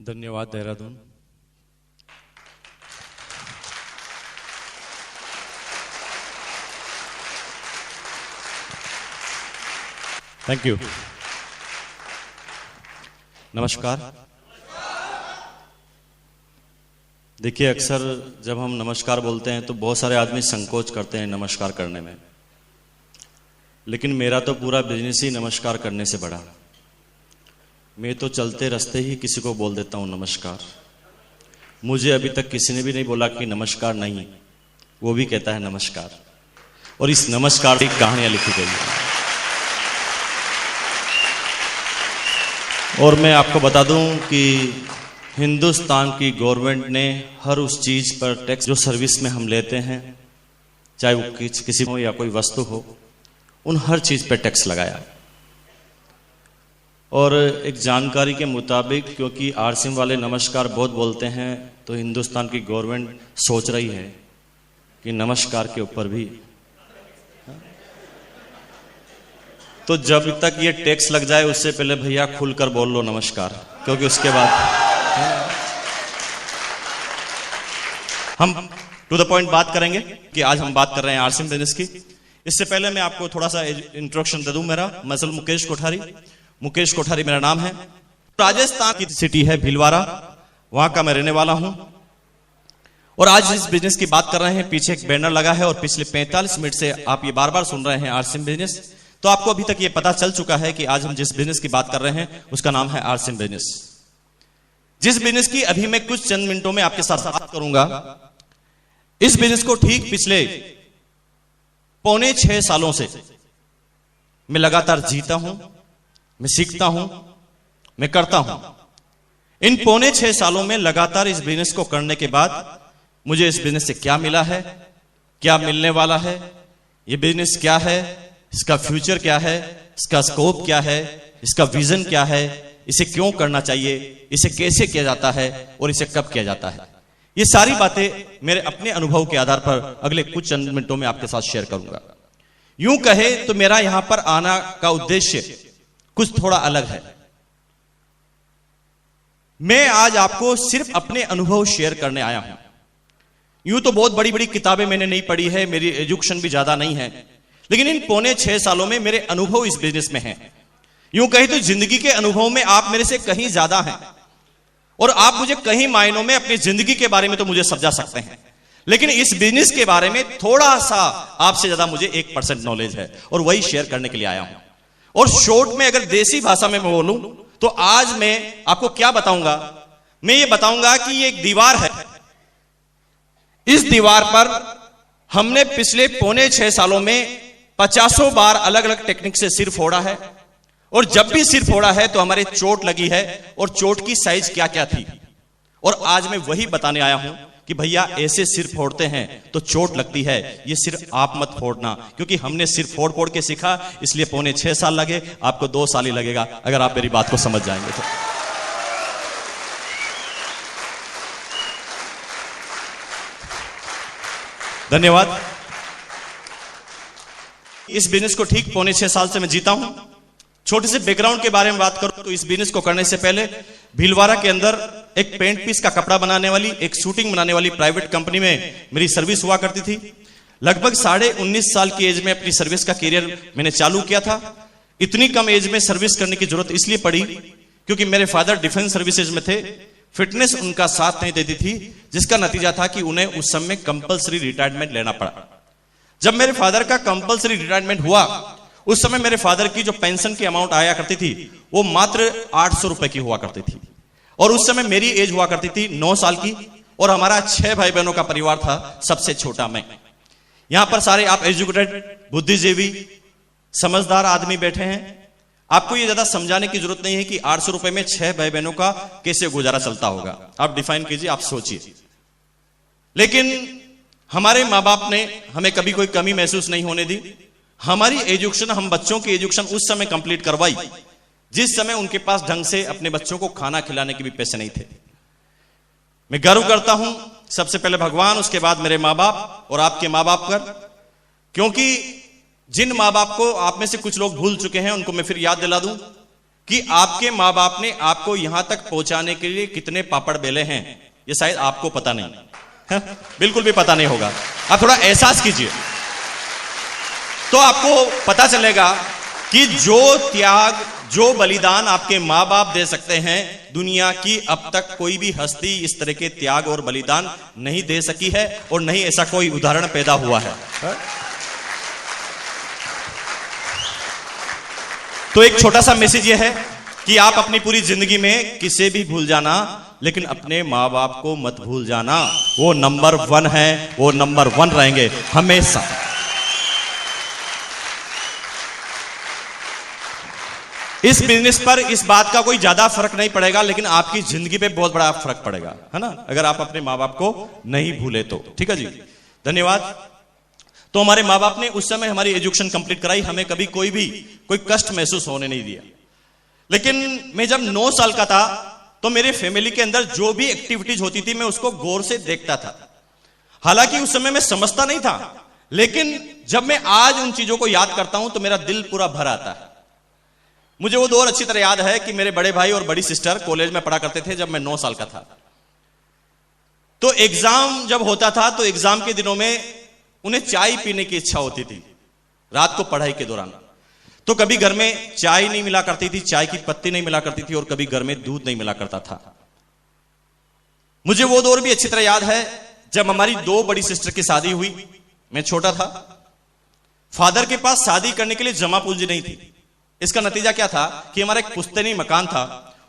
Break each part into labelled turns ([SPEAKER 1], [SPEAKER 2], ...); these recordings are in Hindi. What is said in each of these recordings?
[SPEAKER 1] धन्यवाद देहरादून। Thank you. नमस्कार। देखिए, अक्सर जब हम नमस्कार बोलते हैं तो बहुत सारे आदमी संकोच करते हैं नमस्कार करने में, लेकिन मेरा तो पूरा बिजनेस ही नमस्कार करने से बढ़ा। मैं तो चलते रास्ते ही किसी को बोल देता हूं नमस्कार। मुझे अभी तक किसी ने भी नहीं बोला कि नमस्कार नहीं, वो भी कहता है नमस्कार। और इस नमस्कार की कहानियां लिखी गई है। और मैं आपको बता दूं कि हिंदुस्तान की गवर्नमेंट ने हर उस चीज पर टैक्स जो सर्विस में हम लेते हैं, चाहे वो किसी हो या कोई वस्तु हो, उन हर चीज पर टैक्स लगाया। और एक जानकारी के मुताबिक, क्योंकि आरसीएम वाले नमस्कार बहुत बोलते हैं, तो हिंदुस्तान की गवर्नमेंट सोच रही है कि नमस्कार के ऊपर भी, तो जब तक ये टैक्स लग जाए उससे पहले भैया खुलकर बोल लो नमस्कार, क्योंकि उसके बाद हम टू द पॉइंट बात करेंगे कि आज हम बात कर रहे हैं आरसीएम बिजनेस की। इससे पहले मैं आपको थोड़ा सा इंट्रोडक्शन दे दूं। मेरा मसल मुकेश कोठारी मेरा नाम है। राजस्थान की सिटी है भीलवाड़ा, वहां का मैं रहने वाला हूं। और आज इस बिजनेस की बात कर रहे हैं। पीछे एक बैनर लगा है और पिछले 45 मिनट से आप ये बार बार सुन रहे हैं आरसीएम बिजनेस। तो आपको अभी तक ये पता चल चुका है कि आज हम जिस बिजनेस की बात कर रहे हैं उसका नाम है आरसीएम बिजनेस। जिस बिजनेस की अभी मैं कुछ चंद मिनटों में आपके साथ बात करूंगा, इस बिजनेस को ठीक पिछले 5.25 सालों से मैं लगातार जीता हूं, मैं सीखता हूं, मैं करता हूं। इन 5.25 सालों में लगातार इस बिजनेस को करने के बाद मुझे इस बिजनेस से क्या मिला है, क्या मिलने वाला है, यह बिजनेस क्या है, इसका फ्यूचर क्या है, इसका स्कोप क्या है, इसका विजन क्या है, इसे क्यों करना चाहिए, इसे कैसे किया जाता है और इसे कब किया जाता है, ये सारी बातें मेरे अपने अनुभव के आधार पर अगले कुछ चंद मिनटों में आपके साथ शेयर करूंगा। यूं कहे तो मेरा यहां पर आना का उद्देश्य कुछ थोड़ा अलग है। मैं आज आपको सिर्फ अपने अनुभव शेयर करने आया हूं। यूं तो बहुत बड़ी बड़ी किताबें मैंने नहीं पढ़ी है, मेरी एजुकेशन भी ज्यादा नहीं है, लेकिन इन 5.25 सालों में मेरे अनुभव इस बिजनेस में हैं। यूं कहे तो जिंदगी के अनुभव में आप मेरे से कहीं ज्यादा हैं, और आप मुझे कहीं मायनों में अपनी जिंदगी के बारे में तो मुझे समझा सकते हैं, लेकिन इस बिजनेस के बारे में थोड़ा सा आपसे ज्यादा मुझे 1% नॉलेज है, और वही शेयर करने के लिए आया हूं। और शॉर्ट में अगर देसी भाषा में मैं बोलूं तो आज मैं आपको क्या बताऊंगा, मैं ये बताऊंगा कि ये एक दीवार है। इस दीवार पर हमने पिछले 5.25 सालों में 50 बार अलग अलग टेक्निक से सिर फोड़ा है, और जब भी सिर फोड़ा है तो हमारे चोट लगी है, और चोट की साइज क्या क्या थी। और आज मैं वही बताने आया हूं कि भैया ऐसे सिर फोड़ते हैं तो चोट लगती है, ये सिर्फ आप मत फोड़ना, क्योंकि हमने सिर फोड़ फोड़ के सीखा, इसलिए 5.25 साल लगे, आपको 2 साल ही लगेगा अगर आप मेरी बात को समझ जाएंगे तो। धन्यवाद। इस बिजनेस को ठीक 5.25 साल से मैं जीता हूं। छोटे से बैकग्राउंड के बारे में बात करूं तो इस बिजनेस को करने से पहले भीलवाड़ा के अंदर एक पेंट पीस का कपड़ा बनाने वाली, एक शूटिंग बनाने वाली प्राइवेट कंपनी में मेरी सर्विस हुआ करती थी। लगभग 19.5 साल की एज में अपनी सर्विस का कैरियर मैंने चालू किया था। इतनी कम एज में सर्विस करने की जरूरत इसलिए पड़ी क्योंकि मेरे फादर डिफेंस सर्विसेज में थे। फिटनेस उनका साथ नहीं देती थी, जिसका नतीजा था कि उन्हें उस समय कंपल्सरी रिटायरमेंट लेना पड़ा। जब मेरे फादर का कंपल्सरी रिटायरमेंट हुआ, उस समय मेरे फादर की जो पेंशन की अमाउंट आया करती थी वो मात्र 800 रुपए की हुआ करती थी, और उस समय मेरी एज हुआ करती थी 9 साल की, और हमारा 6 भाई बहनों का परिवार था, सबसे छोटा मैं। यहां पर सारे आप एजुकेटेड, बुद्धिजीवी, समझदार आदमी बैठे हैं। आपको ये ज्यादा समझाने की जरूरत नहीं है कि 800 रुपए में 6 भाई बहनों का कैसे गुजारा चलता होगा। आप डिफाइन कीजिए, आप सोचिए। लेकिन हमारे माँ बाप ने हमें कभी कोई कमी महसूस नहीं होने दी। हमारी एजुकेशन, हम बच्चों की एजुकेशन उस समय कंप्लीट करवाई जिस समय उनके पास ढंग से अपने बच्चों को खाना खिलाने के भी पैसे नहीं थे। मैं गर्व करता हूं सबसे पहले भगवान, उसके बाद मेरे माँ बाप और आपके माँ बाप पर, क्योंकि जिन माँ बाप को आप में से कुछ लोग भूल चुके हैं उनको मैं फिर याद दिला दूं कि आपके मां बाप ने आपको यहां तक पहुंचाने के लिए कितने पापड़ बेले हैं, ये शायद आपको पता नहीं है, बिल्कुल भी पता नहीं होगा। आप थोड़ा एहसास कीजिए तो आपको पता चलेगा कि जो त्याग, जो बलिदान आपके मां बाप दे सकते हैं, दुनिया की अब तक कोई भी हस्ती इस तरह के त्याग और बलिदान नहीं दे सकी है और नहीं ऐसा कोई उदाहरण पैदा हुआ है। तो एक छोटा सा मैसेज यह है कि आप अपनी पूरी जिंदगी में किसे भी भूल जाना, लेकिन अपने मां बाप को मत भूल जाना। वो नंबर 1 है, वो नंबर 1 रहेंगे हमेशा। इस बिजनेस पर इस बात का कोई ज्यादा फर्क नहीं पड़ेगा, लेकिन आपकी जिंदगी पे बहुत बड़ा फर्क पड़ेगा, है ना, अगर आप अपने मां बाप को नहीं भूले तो। ठीक है जी, धन्यवाद। तो हमारे मां बाप ने उस समय हमारी एजुकेशन कंप्लीट कराई, हमें कभी कोई कष्ट महसूस होने नहीं दिया। लेकिन मैं जब 9 साल का था तो मेरे फैमिली के अंदर जो भी एक्टिविटीज होती थी मैं उसको गौर से देखता था। हालांकि उस समय मैं समझता नहीं था, लेकिन जब मैं आज उन चीजों को याद करता हूं तो मेरा दिल पूरा भर आता है। मुझे वो दौर अच्छी तरह याद है कि मेरे बड़े भाई और बड़ी सिस्टर कॉलेज में पढ़ा करते थे जब मैं 9 साल का था। तो एग्जाम जब होता था तो एग्जाम के दिनों में उन्हें चाय पीने की इच्छा होती थी रात को पढ़ाई के दौरान। तो कभी घर में चाय नहीं मिला करती थी, चाय की पत्ती नहीं मिला करती थी, और कभी घर में दूध नहीं मिला करता था। मुझे वो दौर भी अच्छी तरह याद है जब हमारी 2 बड़ी सिस्टर की शादी हुई। मैं छोटा था, फादर के पास शादी करने के लिए जमा पूंजी नहीं थी। इसका नतीजा क्या था कि हमारा एक पुश्तैनी मकान था,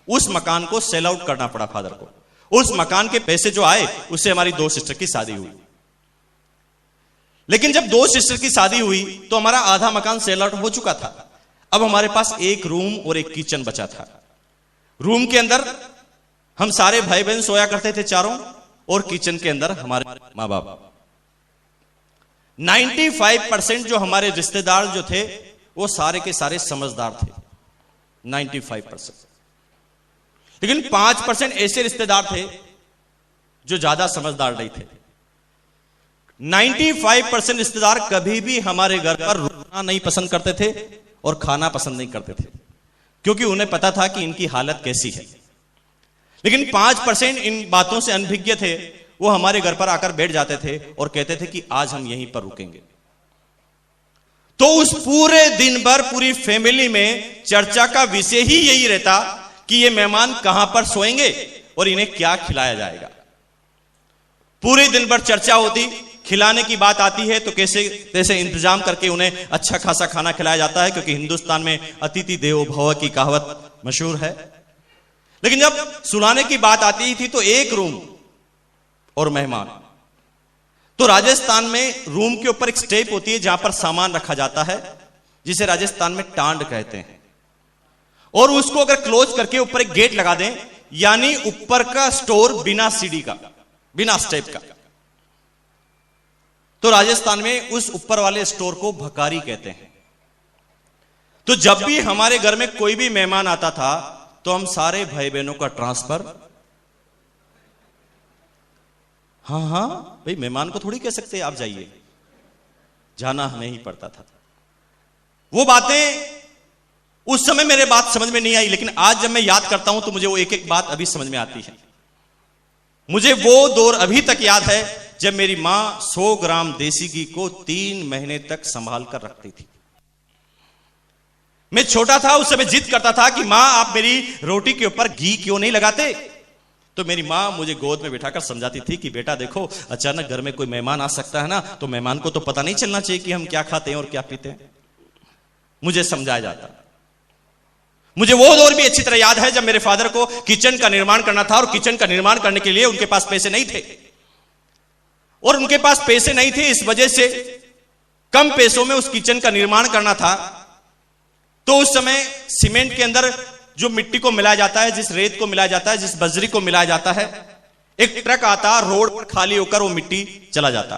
[SPEAKER 1] उस मकान को सेल आउट करना पड़ा फादर को। उस मकान के पैसे जो आए उससे हमारी 2 सिस्टर की शादी हुई। लेकिन जब 2 सिस्टर की शादी हुई तो हमारा आधा मकान सेल आउट हो चुका था। अब हमारे पास एक रूम और एक किचन बचा था। रूम के अंदर हम सारे भाई बहन सोया करते थे चारों, और किचन के अंदर हमारे मां बाप। 95% जो हमारे रिश्तेदार जो थे वो सारे के सारे समझदार थे, 95%। लेकिन 5% ऐसे रिश्तेदार थे जो ज्यादा समझदार नहीं थे। 95% रिश्तेदार कभी भी हमारे घर पर रुकना नहीं पसंद करते थे और खाना पसंद नहीं करते थे, क्योंकि उन्हें पता था कि इनकी हालत कैसी है। लेकिन 5% इन बातों से अनभिज्ञ थे, वो हमारे घर पर आकर बैठ जाते थे और कहते थे कि आज हम यहीं पर रुकेंगे। तो उस पूरे दिन भर पूरी फैमिली में चर्चा का विषय ही यही रहता कि ये मेहमान कहां पर सोएंगे और इन्हें क्या खिलाया जाएगा। पूरे दिन भर चर्चा होती, खिलाने की बात आती है तो कैसे इंतजाम करके उन्हें अच्छा खासा खाना खिलाया जाता है, क्योंकि हिंदुस्तान में अतिथि देवो भव की कहावत मशहूर है। लेकिन जब सुलाने की बात आती थी तो एक रूम और मेहमान। तो राजस्थान में रूम के ऊपर एक स्टेप होती है जहां पर सामान रखा जाता है, जिसे राजस्थान में टांड कहते हैं, और उसको अगर क्लोज करके ऊपर एक गेट लगा दें, यानी ऊपर का स्टोर बिना सीढ़ी का, बिना स्टेप का, तो राजस्थान में उस ऊपर वाले स्टोर को भकारी कहते हैं। तो जब भी हमारे घर में कोई भी मेहमान आता था तो हम सारे भाई बहनों का ट्रांसफर, हाँ भाई मेहमान को थोड़ी कह सकते आप जाइए, जाना हमें ही पड़ता था। वो बातें उस समय मेरे बात समझ में नहीं आई, लेकिन आज जब मैं याद करता हूं तो मुझे वो एक एक बात अभी समझ में आती है। मुझे वो दौर अभी तक याद है जब मेरी मां 100 ग्राम देसी घी को 3 महीने तक संभाल कर रखती थी। मैं छोटा था, उस समय जिद करता था कि मां आप मेरी रोटी के ऊपर घी क्यों नहीं लगाते। तो मेरी मां मुझे गोद में बिठाकर समझाती थी कि बेटा देखो, अचानक घर में कोई मेहमान आ सकता है ना, तो मेहमान को तो पता नहीं चलना चाहिए कि हम क्या खाते हैं और क्या पीते हैं। मुझे समझाया जाता। मुझे वो दौर भी अच्छी तरह याद है जब मेरे फादर को किचन का निर्माण करना था, और किचन का निर्माण करने के लिए उनके पास पैसे नहीं थे, और उनके पास पैसे नहीं थे इस वजह से कम पैसों में उस किचन का निर्माण करना था। तो उस समय सीमेंट के अंदर जो मिट्टी को मिलाया जाता है, जिस रेत को मिलाया जाता है, जिस बजरी को मिलाया जाता है, एक ट्रक आता, रोड पर खाली होकर वो मिट्टी चला जाता।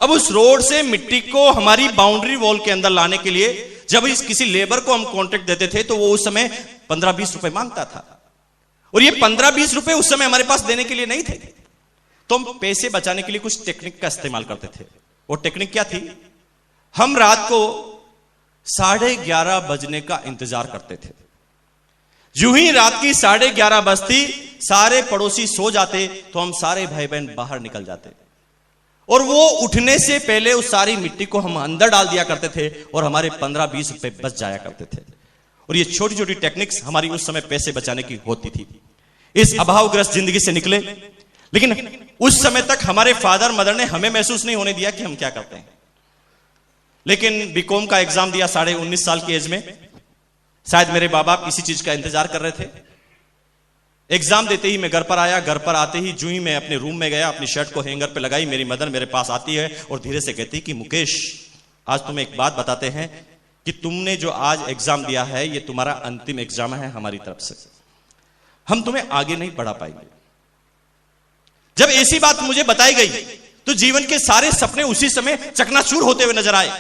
[SPEAKER 1] अब उस रोड से मिट्टी को हमारी बाउंड्री वॉल के अंदर लाने के लिए जब किसी लेबर को हम कॉन्ट्रैक्ट देते थे तो वो उस समय 15-20 रुपए मांगता था, और ये 15-20 रुपए उस समय हमारे पास देने के लिए नहीं थे। तो हम पैसे बचाने के लिए कुछ टेक्निक का इस्तेमाल करते थे। वो टेक्निक क्या थी? हम रात को 11:30 बजने का इंतजार करते थे। यूं ही रात की 11:30 बजती, सारे पड़ोसी सो जाते तो हम सारे भाई बहन बाहर निकल जाते और वो उठने से पहले उस सारी मिट्टी को हम अंदर डाल दिया करते थे और हमारे 15-20 रुपए बच जाया करते थे। और ये छोटी छोटी टेक्निक्स हमारी उस समय पैसे बचाने की होती थी। इस अभावग्रस्त जिंदगी से निकले, लेकिन उस समय तक हमारे फादर मदर ने हमें महसूस नहीं होने दिया कि हम क्या करते हैं। लेकिन बीकॉम का एग्जाम दिया 19.5 साल की एज में। शायद मेरे माँ बाप इसी चीज का इंतजार कर रहे थे। एग्जाम देते ही मैं घर पर आया। घर पर आते ही जो ही मैं अपने रूम में गया, अपनी शर्ट को हैंगर पे लगाई, मेरी मदर मेरे पास आती है और धीरे से कहती कि मुकेश, आज तुम्हें एक बात बताते हैं कि तुमने जो आज एग्जाम दिया है ये तुम्हारा अंतिम एग्जाम है हमारी तरफ से, हम तुम्हें आगे नहीं बढ़ा पाएंगे। जब ऐसी बात मुझे बताई गई तो जीवन के सारे सपने उसी समय चकनाचूर होते हुए नजर आए।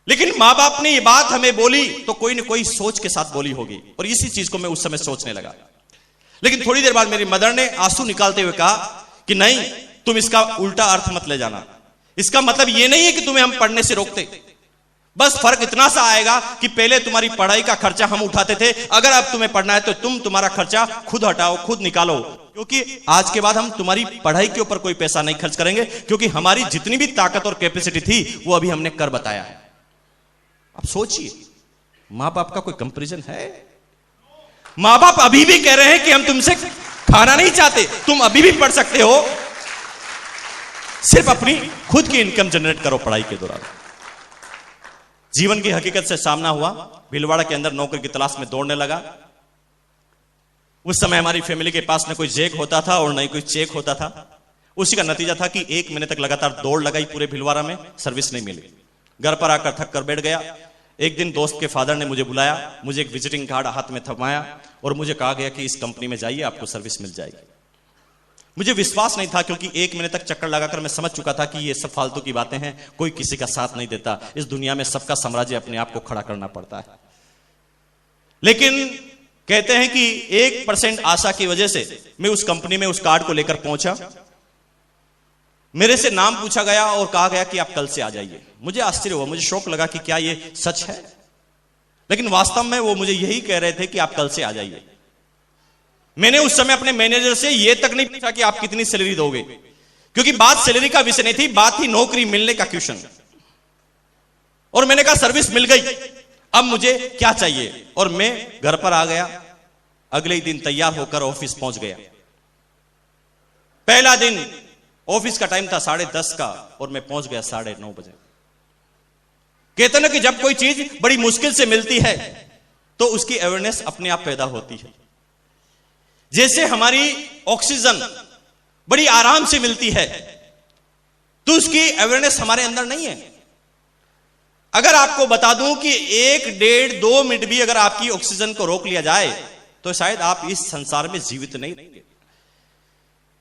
[SPEAKER 1] लेकिन मां बाप ने ये बात हमें बोली तो कोई न कोई सोच के साथ बोली होगी, और इसी चीज को मैं उस समय सोचने लगा। लेकिन थोड़ी देर बाद मेरी मदर ने आंसू निकालते हुए कहा कि नहीं, तुम इसका उल्टा अर्थ मत ले जाना। इसका मतलब यह नहीं है कि तुम्हें हम पढ़ने से रोकते, बस फर्क इतना सा आएगा कि पहले तुम्हारी पढ़ाई का खर्चा हम उठाते थे, अगर अब तुम्हें पढ़ना है तो तुम तुम्हारा खर्चा खुद हटाओ, खुद निकालो, क्योंकि आज के बाद हम तुम्हारी पढ़ाई के ऊपर कोई पैसा नहीं खर्च करेंगे, क्योंकि हमारी जितनी भी ताकत और कैपेसिटी थी वो अभी हमने कर बताया है। अब सोचिए, मां बाप का कोई कंपैरिजन है? मां बाप अभी भी कह रहे हैं कि हम तुमसे खाना नहीं चाहते, तुम अभी भी पढ़ सकते हो, सिर्फ अपनी खुद की इनकम जनरेट करो पढ़ाई के दौरान। जीवन की हकीकत से सामना हुआ। भीलवाड़ा के अंदर नौकरी की तलाश में दौड़ने लगा। उस समय हमारी फैमिली के पास न कोई जेक होता था और न ही कोई चेक होता था। उसी का नतीजा था कि 1 महीने तक लगातार दौड़ लगाई पूरे भीलवाड़ा में, सर्विस नहीं मिली। घर पर आकर थक कर बैठ गया। एक दिन दोस्त के फादर ने मुझे बुलाया, मुझे एक विजिटिंग कार्ड हाथ में थमाया और मुझे कहा गया कि इस कंपनी में जाइए, आपको सर्विस मिल जाएगी। मुझे विश्वास नहीं था, क्योंकि 1 महीने तक चक्कर लगाकर मैं समझ चुका था कि ये सब फालतू की बातें हैं, कोई किसी का साथ नहीं देता। इस दुनिया में सबका साम्राज्य अपने आप को खड़ा करना पड़ता है। लेकिन कहते हैं कि 1% आशा की वजह से मैं उस कंपनी में उस कार्ड को लेकर पहुंचा। मेरे से नाम पूछा गया और कहा गया कि आप कल से आ जाइए। मुझे आश्चर्य हुआ, मुझे शौक लगा कि क्या ये सच है, लेकिन वास्तव में वो मुझे यही कह रहे थे कि आप कल से आ जाइए। मैंने उस समय अपने मैनेजर से यह तक नहीं पूछा कि आप कितनी सैलरी दोगे, क्योंकि बात सैलरी का विषय नहीं थी, बात थी नौकरी मिलने का क्वेश्चन। और मैंने कहा सर्विस मिल गई, अब मुझे क्या चाहिए, और मैं घर पर आ गया। अगले ही दिन तैयार होकर ऑफिस पहुंच गया। पहला दिन ऑफिस का टाइम था 10:30 का और मैं पहुंच गया 9:30 बजे। कहते ना कि जब कोई चीज बड़ी मुश्किल से मिलती है तो उसकी अवेयरनेस अपने आप पैदा होती है। जैसे हमारी ऑक्सीजन बड़ी आराम से मिलती है तो उसकी अवेयरनेस हमारे अंदर नहीं है। अगर आपको बता दूं कि 1, 1.5, 2 मिनट भी अगर आपकी ऑक्सीजन को रोक लिया जाए तो शायद आप इस संसार में जीवित नहीं रहेंगे।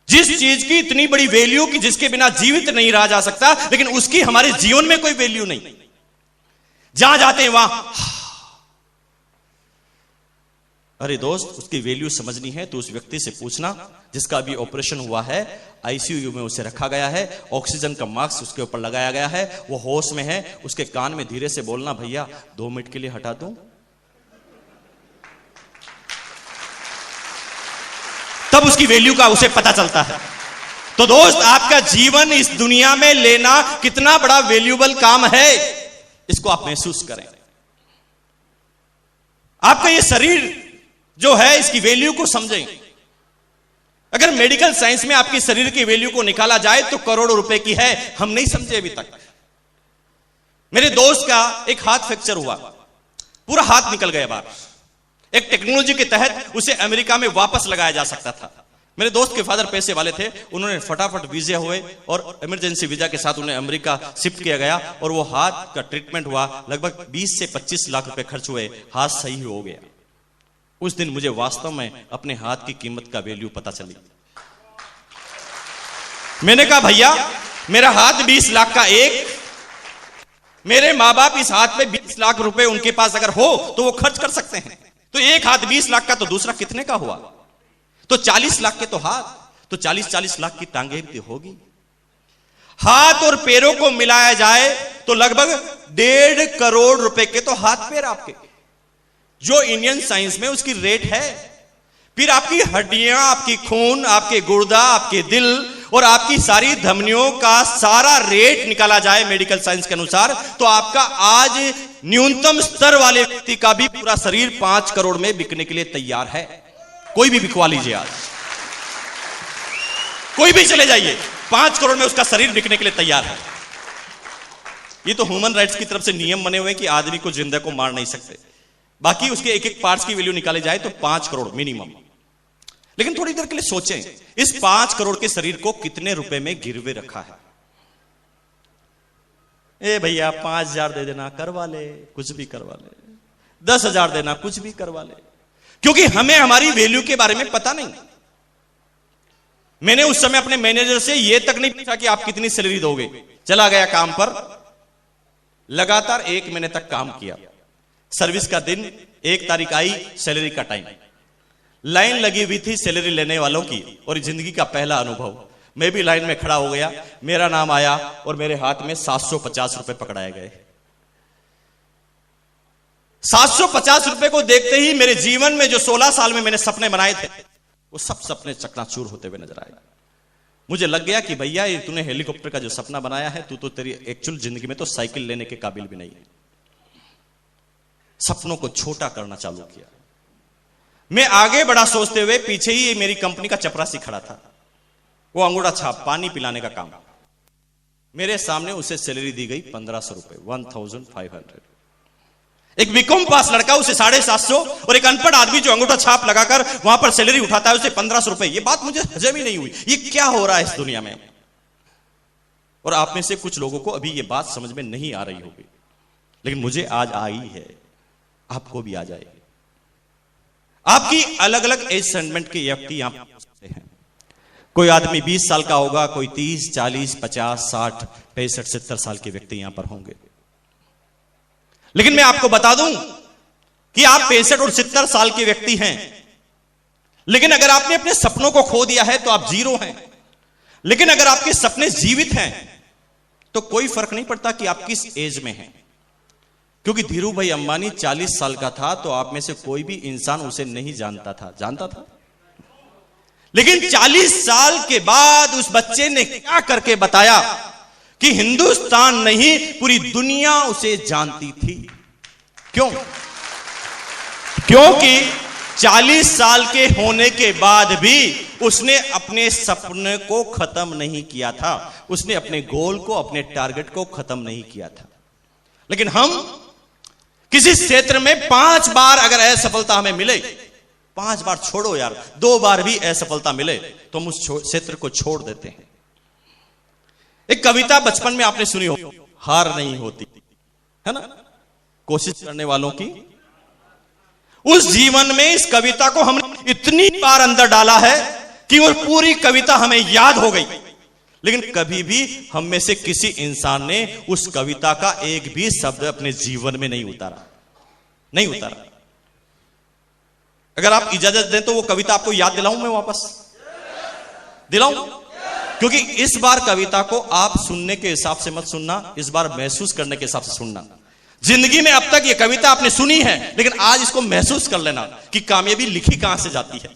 [SPEAKER 1] जिस चीज की इतनी बड़ी वैल्यू कि जिसके बिना जीवित नहीं रहा जा सकता, लेकिन उसकी हमारे जीवन में कोई वैल्यू नहीं। जहां जाते हैं वहां, अरे दोस्त, उसकी वैल्यू समझनी है तो उस व्यक्ति से पूछना जिसका अभी ऑपरेशन हुआ है, आईसीयू में उसे रखा गया है, ऑक्सीजन का मास्क उसके ऊपर लगाया गया है, वो होश में है। उसके कान में धीरे से बोलना, भैया 2 मिनट के लिए हटा दूं, तब उसकी वैल्यू का उसे पता चलता है। तो दोस्त, आपका जीवन इस दुनिया में लेना कितना बड़ा वैल्यूबल काम है, इसको आप महसूस करें। आपका ये शरीर जो है, इसकी वैल्यू को समझें। अगर मेडिकल साइंस में आपकी शरीर की वैल्यू को निकाला जाए तो करोड़ों रुपए की है, हम नहीं समझे अभी तक। मेरे दोस्त का एक हाथ फ्रैक्चर हुआ, पूरा हाथ निकल गया बाहर। एक टेक्नोलॉजी के तहत उसे अमेरिका में वापस लगाया जा सकता था। मेरे दोस्त के फादर पैसे वाले थे, उन्होंने फटाफट वीजा हुए और इमरजेंसी वीजा के साथ उन्हें अमेरिका शिफ्ट किया गया और वो हाथ का ट्रीटमेंट हुआ। लगभग 20 से 25 लाख रुपए खर्च हुए, हाथ सही हो गया। उस दिन मुझे वास्तव में अपने हाथ की कीमत का वैल्यू पता चली। मैंने कहा, भैया मेरा हाथ 20 लाख का एक, मेरे माँ बाप इस हाथ पे 20 लाख रुपए उनके पास अगर हो तो वो खर्च कर सकते हैं। तो एक हाथ 20 लाख का, तो दूसरा कितने का हुआ? तो 40 लाख के तो हाथ, तो 40 लाख की टांगें भी होगी। हाथ और पैरों को मिलाया जाए तो लगभग 1.5 करोड़ रुपए के तो हाथ पैर आपके। जो इंडियन साइंस में उसकी रेट है। फिर आपकी हड्डियां, आपकी खून, आपके गुर्दा, आपके दिल और आपकी सारी धमनियों का सारा रेट निकाला जाए मेडिकल साइंस के अनुसार, तो आपका आज न्यूनतम स्तर वाले व्यक्ति का भी पूरा शरीर 5 करोड़ में बिकने के लिए तैयार है। कोई भी बिकवा लीजिए, आज कोई भी चले जाइए, 5 करोड़ में उसका शरीर बिकने के लिए तैयार है। ये तो ह्यूमन राइट्स की तरफ से नियम बने हुए हैं कि आदमी को जिंदा को मार नहीं सकते। बाकी उसके एक एक पार्ट्स की वैल्यू निकाले जाए तो 5 करोड़ मिनिमम। लेकिन थोड़ी देर के लिए सोचें, इस 5 करोड़ के शरीर को कितने रुपए में गिरवे रखा है? ए भैया 5,000 दे देना, करवा ले, कुछ भी करवा ले। 10,000 देना, कुछ भी करवा ले, क्योंकि हमें हमारी वैल्यू के बारे में पता नहीं। मैंने उस समय अपने मैनेजर से यह तक नहीं पूछा कि आप कितनी सैलरी दोगे। चला गया काम पर, लगातार 1 महीने तक काम किया। सर्विस का दिन, 1 तारीख आई, सैलरी का टाइम, लाइन लगी हुई थी सैलरी लेने वालों की। और जिंदगी का पहला अनुभव, मैं भी लाइन में खड़ा हो गया, मेरा नाम आया और मेरे हाथ में 750 रुपए पकड़ाए गए। 750 रुपए को देखते ही मेरे जीवन में जो 16 साल में मैंने सपने बनाए थे, वो सब सपने चकनाचूर होते हुए नजर आए। मुझे लग गया कि भैया ये तूने हेलीकॉप्टर का जो सपना बनाया है, तू तो तेरी एक्चुअल जिंदगी में तो साइकिल लेने के काबिल भी नहीं है। सपनों को छोटा करना चालू किया। मैं आगे बढ़ा सोचते हुए, पीछे ही मेरी कंपनी का चपरासी खड़ा था, वो अंगूठा छाप पानी पिलाने का काम। मेरे सामने उसे सैलरी दी गई 1500 रुपए, 1500। एक बीकॉम पास लड़का उसे 750, और एक अनपढ़ आदमी जो अंगूठा छाप लगाकर वहां पर सैलरी उठाता है उसे 1500 रुपए। ये बात मुझे हजम ही नहीं हुई, ये क्या हो रहा है इस दुनिया में। और आप में से कुछ लोगों को अभी ये बात समझ में नहीं आ रही होगी, लेकिन मुझे आज आई है, आपको भी आ जाएगी। आपकी अलग अलग एज सेगमेंट के व्यक्ति यहां पर हो सकते हैं। कोई आदमी 20 साल का होगा, कोई 30, 40, 50, 60, 65, 70 साल के व्यक्ति यहां पर होंगे। लेकिन मैं आपको बता दूं कि आप 65 और 70 साल के व्यक्ति हैं, लेकिन अगर आपने अपने सपनों को खो दिया है तो आप जीरो हैं। लेकिन अगर आपके सपने जीवित हैं तो कोई फर्क नहीं पड़ता कि आप किस एज में हैं। क्योंकि धीरू भाई अंबानी 40 साल का था तो आप में से कोई भी इंसान उसे नहीं जानता था, जानता था। लेकिन 40 साल के बाद उस बच्चे ने क्या करके बताया कि हिंदुस्तान नहीं पूरी दुनिया उसे जानती थी। क्यों? क्योंकि 40 साल के होने के बाद भी उसने अपने सपने को खत्म नहीं किया था, उसने अपने गोल को, अपने टारगेट को खत्म नहीं किया था। लेकिन हम किसी क्षेत्र में 5 बार अगर असफलता हमें मिले, 5 बार छोड़ो यार, 2 बार भी असफलता मिले तो हम उस क्षेत्र को छोड़ देते हैं। एक कविता बचपन में आपने सुनी हो, हार नहीं होती, है ना, कोशिश करने वालों की। उस जीवन में इस कविता को हमने इतनी बार अंदर डाला है कि वो पूरी कविता हमें याद हो गई। लेकिन कभी भी हम में से किसी इंसान ने उस कविता का एक भी शब्द अपने जीवन में नहीं उतारा, नहीं उतारा। अगर आप इजाजत दें तो वो कविता आपको याद दिलाऊं, मैं वापस दिलाऊं, क्योंकि इस बार कविता को आप सुनने के हिसाब से मत सुनना, इस बार महसूस करने के हिसाब से सुनना। जिंदगी में अब तक ये कविता आपने सुनी है, लेकिन आज इसको महसूस कर लेना कि कामयाबी लिखी कहां से जाती है।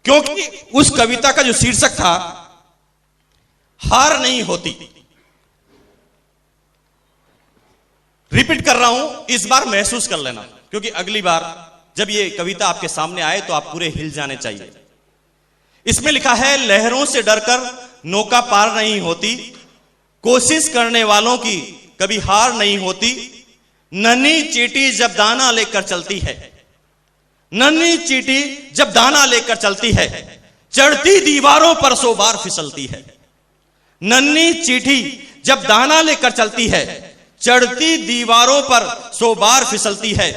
[SPEAKER 1] क्योंकि उस कविता का जो शीर्षक था, हार नहीं होती। रिपीट कर रहा हूं, इस बार महसूस कर लेना, क्योंकि अगली बार जब ये कविता आपके सामने आए तो आप पूरे हिल जाने चाहिए। इसमें लिखा है, लहरों से डरकर नौका पार नहीं होती, कोशिश करने वालों की कभी हार नहीं होती। नन्ही चींटी जब दाना लेकर चलती है, नन्ही चींटी जब दाना लेकर चलती है, चढ़ती दीवारों पर 100 बार फिसलती है। नन्ही चींटी जब दाना लेकर चलती है, चढ़ती दीवारों पर 100 बार फिसलती है।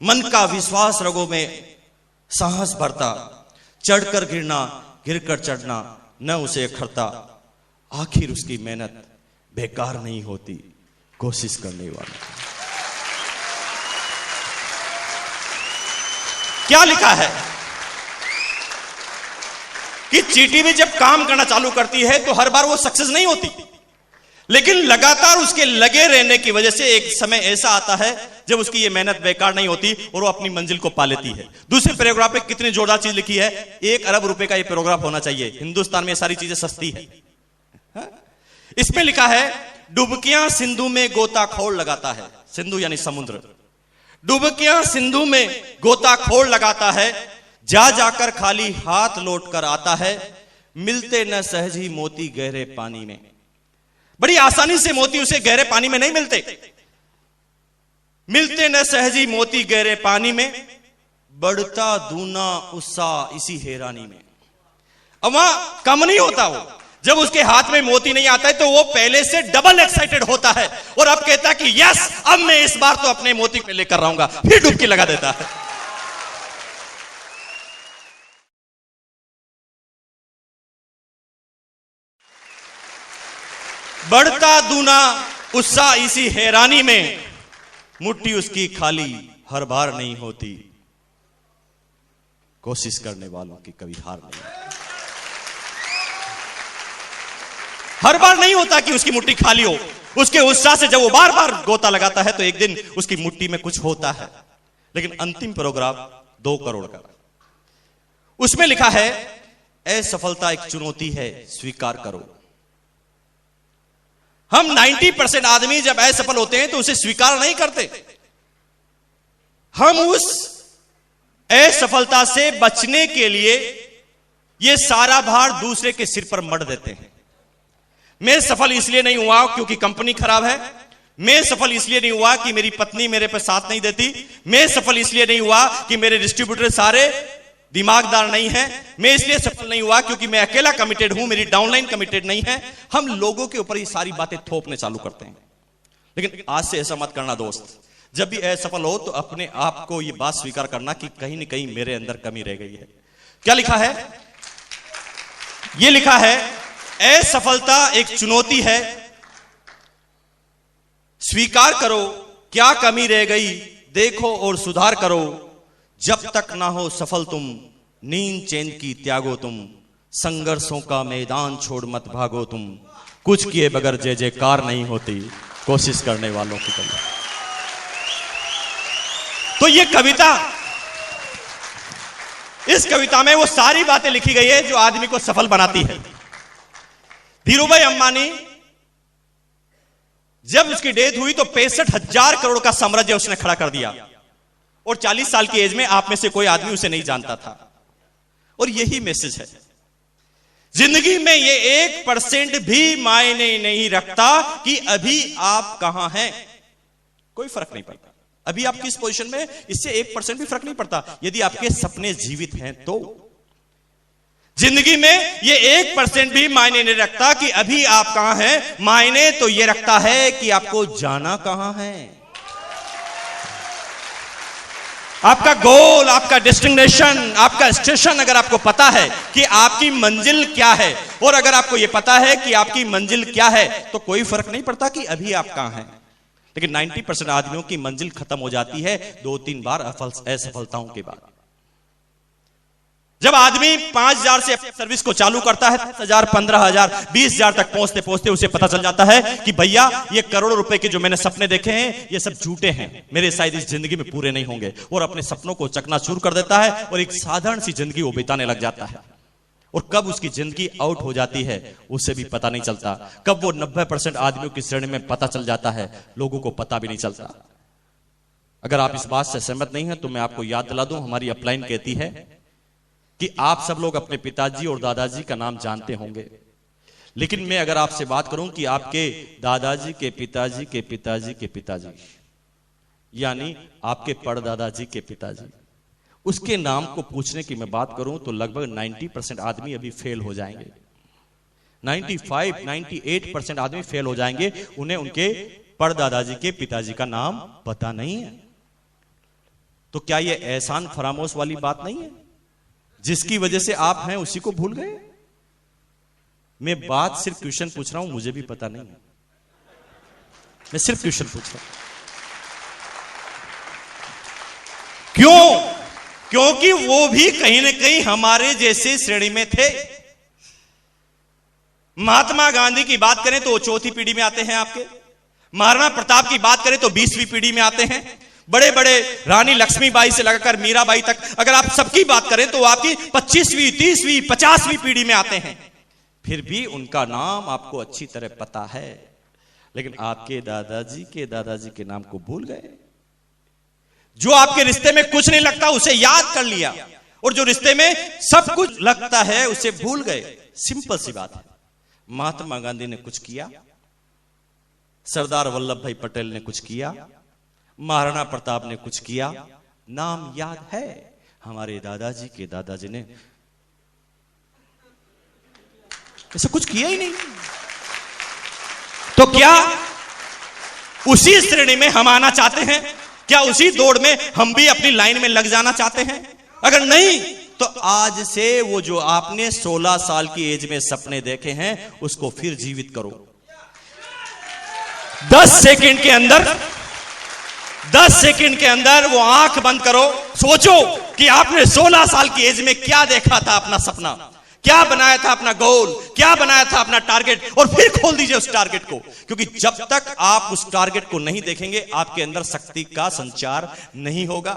[SPEAKER 1] मन का विश्वास रगों में साहस भरता, चढ़कर गिरना, गिरकर चढ़ना न उसे अखरता। आखिर उसकी मेहनत बेकार नहीं होती, कोशिश करने वाला। क्या लिखा है कि चींटी भी जब काम करना चालू करती है तो हर बार वो सक्सेस नहीं होती, लेकिन लगातार उसके लगे रहने की वजह से एक समय ऐसा आता है जब उसकी ये मेहनत बेकार नहीं होती और वो अपनी मंजिल को पा लेती है। दूसरे पैराग्राफ में कितनी जोरदार चीज लिखी है, 1 अरब रुपए का ये पैराग्राफ होना चाहिए। हिंदुस्तान में सारी चीजें सस्ती है। इसमें लिखा है, डुबकियां सिंधु में गोताखोर लगाता है। सिंधु यानी समुद्र। डुबकियां सिंधु में गोताखोर लगाता है, जा जाकर खाली हाथ लौट कर आता है, मिलते न सहज ही मोती गहरे पानी में। बड़ी आसानी से मोती उसे गहरे पानी में नहीं मिलते। मिलते न सहजी मोती गहरे पानी में, बढ़ता दूना उत्साह इसी हैरानी में। अब वहां कम नहीं होता वो, जब उसके हाथ में मोती नहीं आता है तो वो पहले से डबल एक्साइटेड होता है और अब कहता है कि यस, अब मैं इस बार तो अपने मोती पे लेकर रहूंगा। फिर डुबकी लगा देता है। बढ़ता दूना उत्साह इसी हैरानी में, मुट्ठी उसकी खाली हर बार नहीं होती, कोशिश करने वालों की कभी हार नहीं। हर बार नहीं होता कि उसकी मुट्ठी खाली हो। उसके उत्साह से जब वो बार बार गोता लगाता है तो एक दिन उसकी मुट्ठी में कुछ होता है। लेकिन अंतिम पैराग्राफ 2 करोड़ का, उसमें लिखा है, असफलता एक चुनौती है, स्वीकार करो। हम 90% आदमी जब असफल होते हैं तो उसे स्वीकार नहीं करते। हम उस असफलता से बचने के लिए यह सारा भार दूसरे के सिर पर मढ़ देते हैं। मैं सफल इसलिए नहीं हुआ क्योंकि कंपनी खराब है। मैं सफल इसलिए नहीं हुआ कि मेरी पत्नी मेरे पर साथ नहीं देती। मैं सफल इसलिए नहीं हुआ कि मेरे डिस्ट्रीब्यूटर सारे दिमागदार नहीं है। मैं इसलिए सफल नहीं हुआ क्योंकि मैं अकेला कमिटेड हूं, मेरी डाउनलाइन कमिटेड नहीं है। हम लोगों के ऊपर ये सारी बातें थोपने चालू करते हैं। लेकिन आज से ऐसा मत करना दोस्त। जब भी असफल हो तो अपने आप को ये बात स्वीकार करना कि कहीं न कहीं मेरे अंदर कमी रह गई है। क्या लिखा है? ये लिखा है, असफलता एक चुनौती है, स्वीकार करो क्या कमी रह गई, देखो और सुधार करो। जब तक ना हो सफल तुम, नींद चैन की त्यागो तुम, संघर्षों का मैदान छोड़ मत भागो तुम, कुछ किए बगैर जय जयकार नहीं होती, कोशिश करने वालों की कमी। तो ये कविता, इस कविता में वो सारी बातें लिखी गई है जो आदमी को सफल बनाती है। धीरूभाई अंबानी जब उसकी डेथ हुई तो 65,000 करोड़ का साम्राज्य उसने खड़ा कर दिया और 40 साल की एज में आप में से कोई आदमी उसे नहीं जानता था। और यही मैसेज है, जिंदगी में ये 1% भी मायने नहीं रखता कि अभी आप कहां हैं। कोई फर्क नहीं पड़ता अभी आप किस पोजीशन में, इससे 1% भी फर्क नहीं पड़ता यदि आपके सपने जीवित हैं तो। जिंदगी में ये 1% भी मायने नहीं रखता कि अभी आप कहां हैं। मायने तो ये रखता है कि आपको जाना कहां है। आपका गोल, आपका डेस्टिनेशन, आपका स्टेशन अगर आपको पता है कि आपकी मंजिल क्या है, और अगर आपको यह पता है कि आपकी मंजिल क्या है, तो कोई फर्क नहीं पड़ता कि अभी आप कहां हैं। लेकिन 90% आदमियों की मंजिल खत्म हो जाती है 2-3 बार असफलताओं के बाद। जब आदमी 5,000 से अपनी सर्विस को चालू करता है, 10,000, 15,000, 20,000 तक पहुंचते पहुंचते उसे पता चल जाता है कि भैया ये करोड़ों रुपए के जो मैंने सपने देखे हैं ये सब झूठे हैं, मेरे शायद इस जिंदगी में पूरे नहीं होंगे, और अपने सपनों को चकनाचूर कर देता है और एक साधारण सी जिंदगी वो बिताने लग जाता है। और कब उसकी जिंदगी आउट हो जाती है उसे भी पता नहीं चलता। कब वो 90% आदमियों की श्रेणी में पता चल जाता है, लोगों को पता भी नहीं चलता। अगर आप इस बात से सहमत नहीं है तो मैं आपको याद दिला दूं, हमारी अपलाइन कहती है कि आप सब लोग अपने पिताजी और दादाजी का नाम जानते होंगे, लेकिन मैं अगर आपसे बात करूं कि आपके दादाजी के पिताजी के पिताजी के पिताजी, यानी आपके परदादाजी के पिताजी, उसके नाम को पूछने की मैं बात करूं तो लगभग 90% आदमी अभी फेल हो जाएंगे। 95-98% आदमी फेल हो जाएंगे, उन्हें उनके परदादाजी के पिताजी का नाम पता नहीं है। तो क्या यह एहसान फरामोश वाली बात नहीं है? जिसकी वजह से आप हैं उसी को भूल गए। मैं बात सिर्फ क्वेश्चन पूछ रहा हूं, मुझे भी पता नहीं है, मैं सिर्फ क्वेश्चन पूछ रहा हूं। क्यों? क्योंकि वो भी कहीं ना कहीं हमारे जैसे श्रेणी में थे। महात्मा गांधी की बात करें तो वो चौथी पीढ़ी में आते हैं आपके। महाराणा प्रताप की बात करें तो 20वीं पीढ़ी में आते हैं। बड़े बड़े रानी लक्ष्मीबाई से लगाकर मीराबाई तक अगर आप सबकी बात करें तो आपकी 25वीं, 30वीं, 50वीं पीढ़ी में आते हैं। फिर भी उनका नाम आपको अच्छी तरह पता है, लेकिन आपके दादाजी के नाम को भूल गए। जो आपके रिश्ते में कुछ नहीं लगता उसे याद कर लिया, और जो रिश्ते में सब कुछ लगता है उसे भूल गए। सिंपल सी बात है। महात्मा गांधी ने कुछ किया, सरदार वल्लभ भाई पटेल ने कुछ किया, महाराणा प्रताप ने कुछ किया, नाम याद है। हमारे दादाजी ने ऐसा कुछ किया ही नहीं। तो क्या उसी श्रेणी में हम आना चाहते हैं? क्या उसी दौड़ में हम भी अपनी लाइन में लग जाना चाहते हैं? अगर नहीं तो आज से वो जो आपने 16 साल की एज में सपने देखे हैं उसको फिर जीवित करो। 10 सेकंड के अंदर वो आंख बंद करो, सोचो कि आपने 16 साल की एज में क्या देखा था, अपना सपना क्या बनाया था, अपना गोल क्या बनाया था, अपना टारगेट, और फिर खोल दीजिए उस टारगेट को। क्योंकि जब तक आप उस टारगेट को नहीं देखेंगे आपके अंदर शक्ति का संचार नहीं होगा।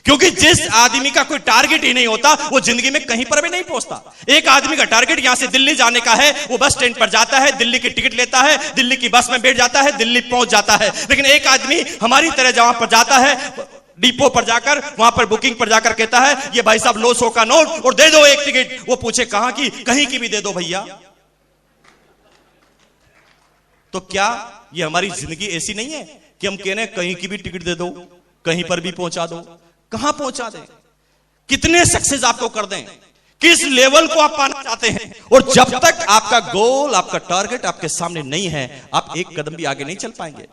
[SPEAKER 1] क्योंकि जिस आदमी का कोई टारगेट ही नहीं होता वो जिंदगी में कहीं पर भी नहीं पहुंचता। एक आदमी का टारगेट यहां से दिल्ली जाने का है, वो बस स्टैंड पर जाता है, दिल्ली की टिकट लेता है, दिल्ली की बस में बैठ जाता है, दिल्ली पहुंच जाता है। लेकिन एक आदमी हमारी तरह जहां पर जाता है, डिपो पर जाकर वहां पर बुकिंग पर जाकर कहता है ये भाई साहब लो 100 का नोट और दे दो एक टिकट। वो पूछे कहां की? कहीं की भी दे दो भैया। तो क्या ये हमारी जिंदगी ऐसी नहीं है कि हम कह रहे हैं कहीं की भी टिकट दे दो, कहीं पर भी पहुंचा दो? कहां पहुंचा दें? कितने सक्सेस आपको कर दें? किस लेवल को आप पाना चाहते हैं? और जब तक आपका गोल, आपका टारगेट आपके सामने नहीं है, आप एक कदम भी आगे नहीं चल पाएंगे।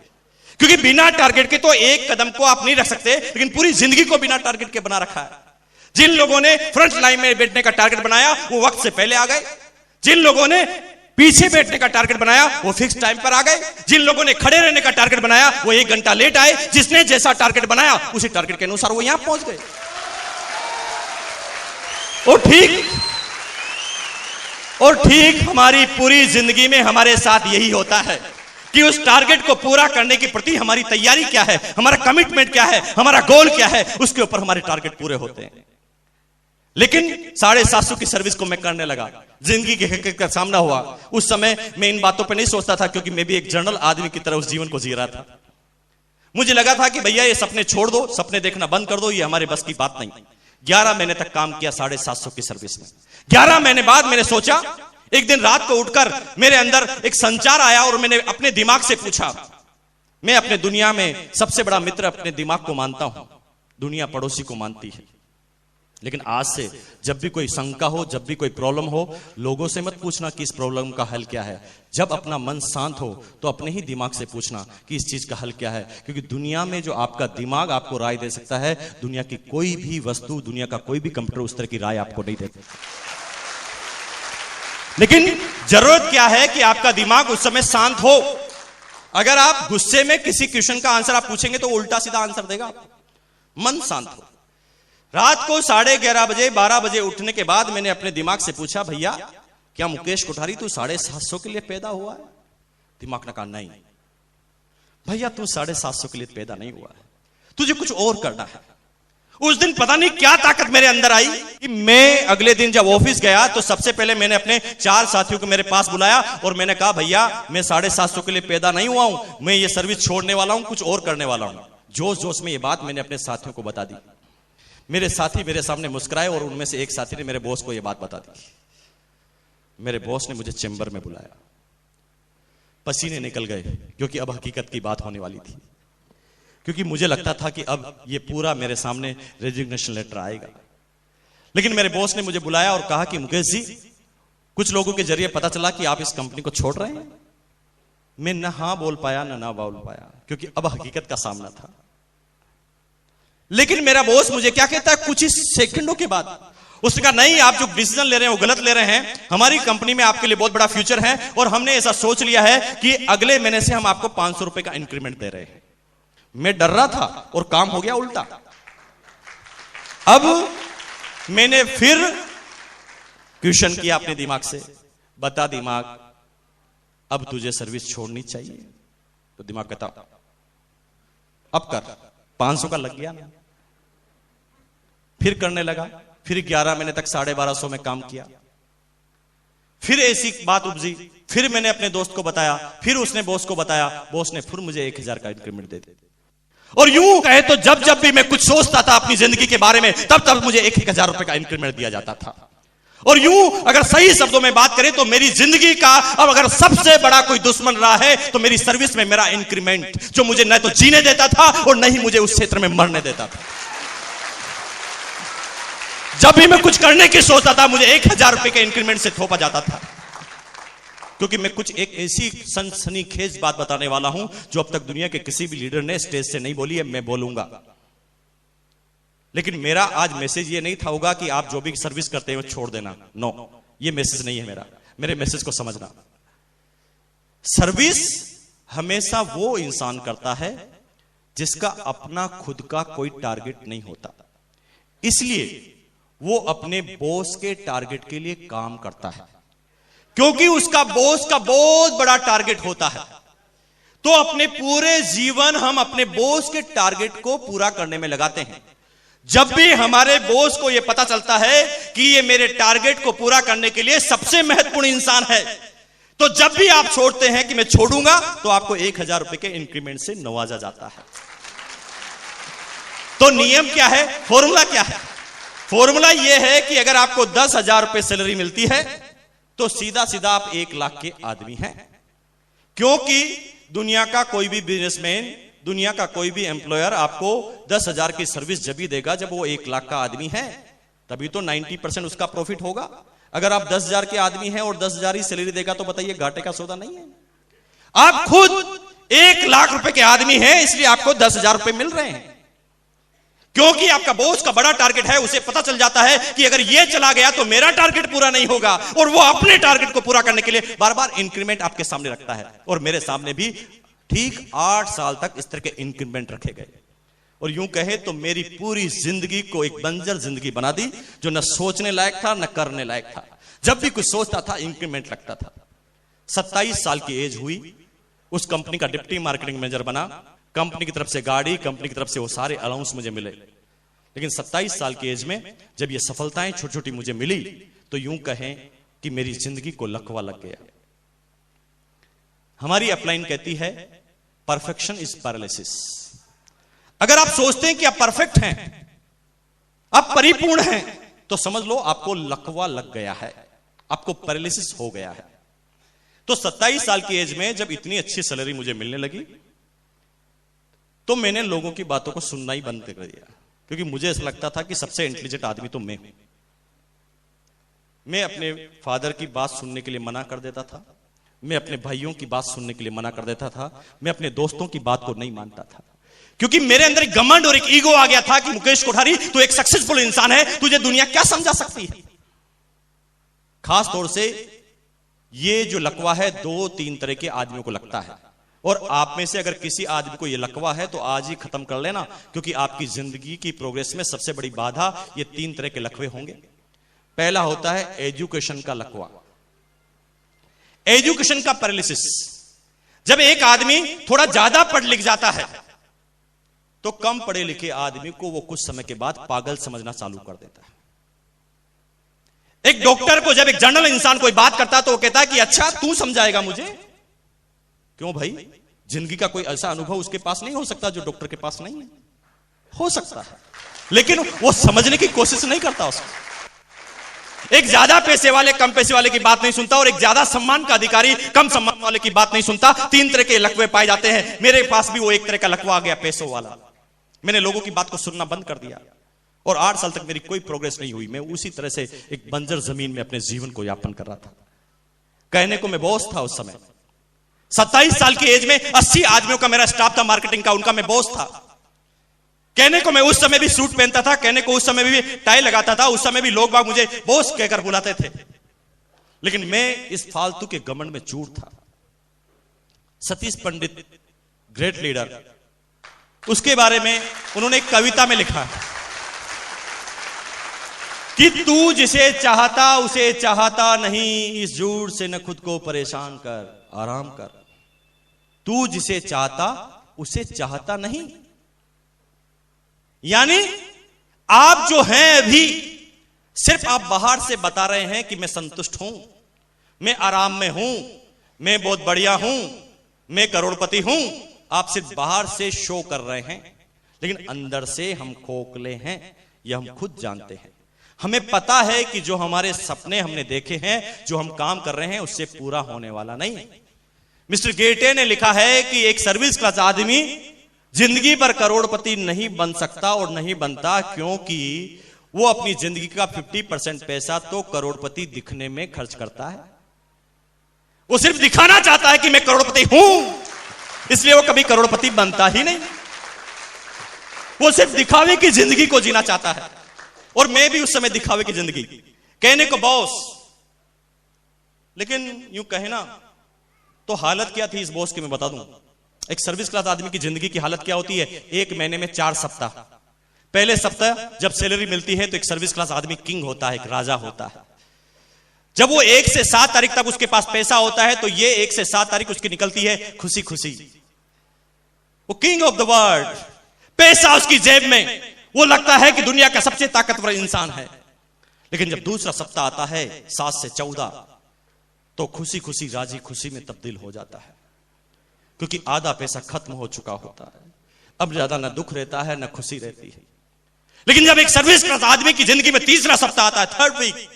[SPEAKER 1] क्योंकि बिना टारगेट के तो एक कदम को आप नहीं रख सकते, लेकिन पूरी जिंदगी को बिना टारगेट के बना रखा है। जिन लोगों ने फ्रंट लाइन में बैठने का टारगेट बनाया वो वक्त से पहले आ गए। जिन लोगों ने पीछे बैठने का टारगेट बनाया वो फिक्स टाइम पर आ गए। जिन लोगों ने खड़े रहने का टारगेट बनाया वो 1 घंटा लेट आए। जिसने जैसा टारगेट बनाया उसी टारगेट के अनुसार वो यहां पहुंच गए। और ठीक हमारी पूरी जिंदगी में हमारे साथ यही होता है कि उस टारगेट को पूरा करने के प्रति हमारी तैयारी क्या है, हमारा कमिटमेंट क्या है, हमारा गोल क्या है, उसके ऊपर हमारे टारगेट पूरे होते हैं। लेकिन 750 की सर्विस को मैं करने लगा, जिंदगी की हकीकत का सामना हुआ। उस समय मैं इन बातों पे नहीं सोचता था, क्योंकि मैं भी एक जनरल आदमी की तरह उस जीवन को जी रहा था। मुझे लगा था कि भैया ये सपने छोड़ दो, सपने देखना बंद कर दो, ये हमारे बस की बात नहीं। 11 महीने तक काम किया 750 की सर्विस में। 11 महीने बाद मैंने सोचा, एक दिन रात को उठकर मेरे अंदर एक संचार आया और मैंने अपने दिमाग से पूछा। मैं अपने दुनिया में सबसे बड़ा मित्र अपने दिमाग को मानता हूं, दुनिया पड़ोसी को मानती है। लेकिन आज से जब भी कोई शंका हो, जब भी कोई प्रॉब्लम हो, लोगों से मत पूछना कि इस प्रॉब्लम का हल क्या है। जब अपना मन शांत हो तो अपने ही दिमाग से पूछना कि इस चीज का हल क्या है। क्योंकि दुनिया में जो आपका दिमाग आपको राय दे सकता है, दुनिया की कोई भी वस्तु, दुनिया का कोई भी कंप्यूटर उस तरह की राय आपको नहीं देता। लेकिन जरूरत क्या है कि आपका दिमाग उस समय शांत हो। अगर आप गुस्से में किसी क्वेश्चन का आंसर आप पूछेंगे तो उल्टा सीधा आंसर देगा। मन शांत हो। रात को 11:30 बजे 12 बजे उठने के बाद मैंने अपने दिमाग से पूछा, भैया क्या मुकेश कोठारी तू 750 के लिए पैदा हुआ है? दिमाग ने कहा नहीं भैया, तू 750 के लिए पैदा नहीं हुआ है, तुझे कुछ और करना है। उस दिन पता नहीं क्या ताकत मेरे अंदर आई कि मैं अगले दिन जब ऑफिस गया तो सबसे पहले मैंने अपने 4 साथियों को मेरे पास बुलाया और मैंने कहा, भैया मैं 750 के लिए पैदा नहीं हुआ हूं, मैं ये सर्विस छोड़ने वाला हूं, कुछ और करने वाला हूं। जोश जोश में ये बात मैंने अपने साथियों को बता दी। मेरे साथी मेरे सामने मुस्कुराए और उनमें से एक साथी ने मेरे बॉस को यह बात बता दी। मेरे बॉस ने मुझे चेंबर में बुलाया, पसीने निकल गए क्योंकि अब हकीकत की बात होने वाली थी। क्योंकि मुझे लगता था कि अब ये पूरा मेरे सामने रेजिग्नेशन लेटर आएगा। लेकिन मेरे बॉस ने मुझे बुलाया और कहा कि मुकेश जी, कुछ लोगों के जरिए पता चला कि आप इस कंपनी को छोड़ रहे हैं। मैं न हां बोल पाया न बोल पाया, क्योंकि अब हकीकत का सामना था। लेकिन मेरा बॉस मुझे क्या कहता है कुछ ही सेकंडों के बाद, उसने कहा नहीं, आप जो डिसीजन ले रहे हैं वो गलत ले रहे हैं। हमारी कंपनी में आपके लिए बहुत बड़ा फ्यूचर है और हमने ऐसा सोच लिया है कि अगले महीने से हम आपको 500 रुपए का इंक्रीमेंट दे रहे हैं। मैं डर रहा था और काम हो गया उल्टा। अब मैंने फिर क्वेश्चन किया अपने दिमाग से, बता दिमाग अब तुझे सर्विस छोड़नी चाहिए। तो दिमाग कहता अब कर, 500 का लग गया ना। फिर करने लगा, फिर 11 महीने तक 1250 में काम किया। फिर ऐसी बात उपजी, फिर मैंने अपने दोस्त को बताया, फिर उसने बॉस को बताया, बॉस ने फिर मुझे 1000 का इंक्रीमेंट दे दिया। और यूं कहे तो जब जब भी मैं कुछ सोचता था अपनी जिंदगी के बारे में, तब तब मुझे 1000 रुपए का इंक्रीमेंट दिया जाता था। और यूं अगर सही शब्दों में बात करें तो मेरी जिंदगी का अब अगर सबसे बड़ा कोई दुश्मन रहा है तो मेरी सर्विस में मेरा इंक्रीमेंट, जो मुझे न तो जीने देता था और न ही मुझे उस क्षेत्र में मरने देता था। जब भी मैं कुछ करने की सोचता था मुझे 1000 रुपए के इंक्रीमेंट से थोपा जाता था। क्योंकि मैं कुछ एक ऐसी सनसनीखेज बात बताने वाला हूं जो अब तक दुनिया के किसी भी लीडर ने स्टेज से नहीं बोली है, मैं बोलूंगा। लेकिन मेरा आज मैसेज ये नहीं था होगा कि आप जो भी सर्विस करते हैं छोड़ देना, नो, ये मैसेज नहीं है मेरा। मेरे मैसेज को समझना। सर्विस हमेशा वो इंसान करता है जिसका अपना खुद का कोई टारगेट नहीं होता, इसलिए वो अपने बॉस के टारगेट के लिए काम करता है। क्योंकि उसका बॉस का बहुत बड़ा टारगेट होता है, तो अपने पूरे जीवन हम अपने बॉस के टारगेट को पूरा करने में लगाते हैं। जब भी हमारे बॉस को यह पता चलता है कि ये मेरे टारगेट को पूरा करने के लिए सबसे महत्वपूर्ण इंसान है, तो जब भी आप छोड़ते हैं कि मैं छोड़ूंगा, तो आपको 1000 रुपए के इंक्रीमेंट से नवाजा जाता है। तो नियम क्या है, फॉर्मूला क्या है? फॉर्मूला यह है कि अगर आपको 10,000 रुपए सैलरी मिलती है तो सीधा सीधा आप 1 लाख के आदमी हैं। क्योंकि दुनिया का कोई भी बिजनेसमैन, दुनिया का कोई भी एम्प्लॉयर आपको 10,000 की सर्विस जब भी देगा जब वो 1 लाख का आदमी है, तभी तो 90% उसका प्रॉफिट होगा। अगर आप 10,000 के आदमी हैं और 10,000 ही सैलरी देगा तो बताइए घाटे का सौदा नहीं है। आप खुद 1 लाख रुपए के आदमी हैं, इसलिए आपको 10,000 रुपए मिल रहे हैं। क्योंकि आपका बॉस का बड़ा टारगेट है, उसे पता चल जाता है कि अगर ये चला गया तो मेरा टारगेट पूरा नहीं होगा, और वो अपने टारगेट को पूरा करने के लिए बार बार इंक्रीमेंट आपके सामने रखता है। और मेरे सामने भी ठीक 8 साल तक इस तरह के इंक्रीमेंट रखे गए। और यूं कहे तो मेरी पूरी जिंदगी को एक बंजर जिंदगी बना दी, जो न सोचने लायक था न करने लायक था। जब भी कुछ सोचता था इंक्रीमेंट लगता था। 27 साल की एज हुई, उस कंपनी का डिप्टी मार्केटिंग मैनेजर बना। कंपनी की तरफ से गाड़ी, कंपनी की तरफ से वो सारे अलाउंस मुझे मिले। लेकिन 27 साल की एज में जब ये सफलताएं छोटी छोटी मुझे मिली, तो यूं कहें कि मेरी जिंदगी को लकवा लग गया। हमारी अपलाइन कहती है परफेक्शन इज पैरालिसिस। अगर आप सोचते हैं कि आप परफेक्ट हैं, आप परिपूर्ण हैं, तो समझ लो आपको लकवा लग गया है, आपको पैरालिसिस हो गया है। तो 27 साल की एज में जब इतनी अच्छी सैलरी मुझे मिलने लगी, तो मैंने लोगों की बातों को सुनना ही बंद कर दिया। क्योंकि मुझे ऐसा लगता था कि सबसे इंटेलिजेंट आदमी तो मैं हूं। मैं अपने फादर की बात सुनने के लिए मना कर देता था, मैं अपने भाइयों की बात सुनने के लिए मना कर देता था, मैं अपने दोस्तों की बात को नहीं मानता था। क्योंकि मेरे अंदर एक घमंड और एक ईगो आ गया था कि मुकेश कोठारी तू एक सक्सेसफुल इंसान है, तुझे दुनिया क्या समझा सकती है। खास तौर से ये जो लकवा है 2-3 तरह के आदमियों को लगता है, और आप में से अगर किसी आदमी को यह लकवा है तो आज ही खत्म कर लेना, क्योंकि आपकी जिंदगी की प्रोग्रेस में सबसे बड़ी बाधा ये 3 तरह के लकवे होंगे। पहला होता है एजुकेशन का लकवा, एजुकेशन का पैरालिसिस। जब एक आदमी थोड़ा ज्यादा पढ़ लिख जाता है तो कम पढ़े लिखे आदमी को वो कुछ समय के बाद पागल समझना चालू कर देता है। एक डॉक्टर को जब एक जनरल इंसान कोई बात करता है तो वो कहता है कि अच्छा तू समझाएगा मुझे। क्यों भाई, जिंदगी का कोई ऐसा अनुभव उसके पास नहीं हो सकता जो डॉक्टर के पास नहीं है? हो सकता है, लेकिन वो समझने की कोशिश नहीं करता उसको। एक ज्यादा पैसे वाले कम पैसे वाले की बात नहीं सुनता, और एक ज्यादा सम्मान का अधिकारी कम सम्मान वाले की बात नहीं सुनता। 3 तरह के लकवे पाए जाते हैं। मेरे पास भी वो एक तरह का लकवा आ गया, पैसों वाला। मैंने लोगों की बात को सुनना बंद कर दिया, और 8 साल तक मेरी कोई प्रोग्रेस नहीं हुई। मैं उसी तरह से एक बंजर जमीन में अपने जीवन को यापन कर रहा था। कहने को मैं बॉस था उस समय। 27 साल की एज में 80 आदमियों का मेरा स्टाफ था मार्केटिंग का, उनका मैं बॉस था। कहने को मैं उस समय भी सूट पहनता था, कहने को उस समय भी टाई लगाता था, उस समय भी लोग बाग मुझे बॉस कहकर बुलाते थे। लेकिन मैं इस फालतू के घमंड में चूर था। सतीश पंडित, ग्रेट लीडर, उसके बारे में उन्होंने एक कविता में लिखा, कि तू जिसे चाहता उसे चाहता नहीं, इस झूठ से न खुद को परेशान कर, आराम कर। तू जिसे चाहता उसे चाहता नहीं, यानी आप जो हैं अभी सिर्फ आप बाहर से बता रहे हैं कि मैं संतुष्ट हूं, मैं आराम में हूं, मैं बहुत बढ़िया हूं, मैं करोड़पति हूं। आप सिर्फ बाहर से शो कर रहे हैं, लेकिन अंदर से हम खोखले हैं, यह हम खुद जानते हैं। हमें पता है कि जो हमारे सपने हमने देखे हैं, जो हम काम कर रहे हैं, उससे पूरा होने वाला नहीं है। मिस्टर गेटे ने लिखा है कि एक सर्विस क्लास आदमी जिंदगी भर करोड़पति नहीं बन सकता और नहीं बनता, क्योंकि वो अपनी जिंदगी का 50% पैसा तो करोड़पति दिखने में खर्च करता है। वो सिर्फ दिखाना चाहता है कि मैं करोड़पति हूं, इसलिए वो कभी करोड़पति बनता ही नहीं। वो सिर्फ दिखावे की जिंदगी को जीना चाहता है, और मैं भी उस समय दिखावे की जिंदगी, कहने को बॉस, लेकिन यूं कहे ना तो हालत क्या थी इस बॉस की मैं बता दूं। एक सर्विस क्लास आदमी की जिंदगी की हालत क्या होती है? एक महीने में 4 सप्ताह। पहले सप्ताह जब सैलरी मिलती है तो एक सर्विस क्लास आदमी किंग होता है, एक राजा होता है। जब वो 1 से 7 तारीख तक उसके पास पैसा होता है तो ये 1 से 7 तारीख उसकी निकलती है खुशी खुशी। वो किंग ऑफ द वर्ल्ड, पैसा उसकी जेब में, वो लगता है कि दुनिया का सबसे ताकतवर इंसान है। लेकिन जब दूसरा सप्ताह आता है 7 से 14, तो खुशी खुशी राजी खुशी में तब्दील हो जाता है, क्योंकि आधा पैसा खत्म हो चुका होता है। अब ज्यादा ना दुख रहता है ना खुशी रहती है। लेकिन जब एक सर्विस क्लास आदमी की जिंदगी में तीसरा सप्ताह आता है, 3rd वीक,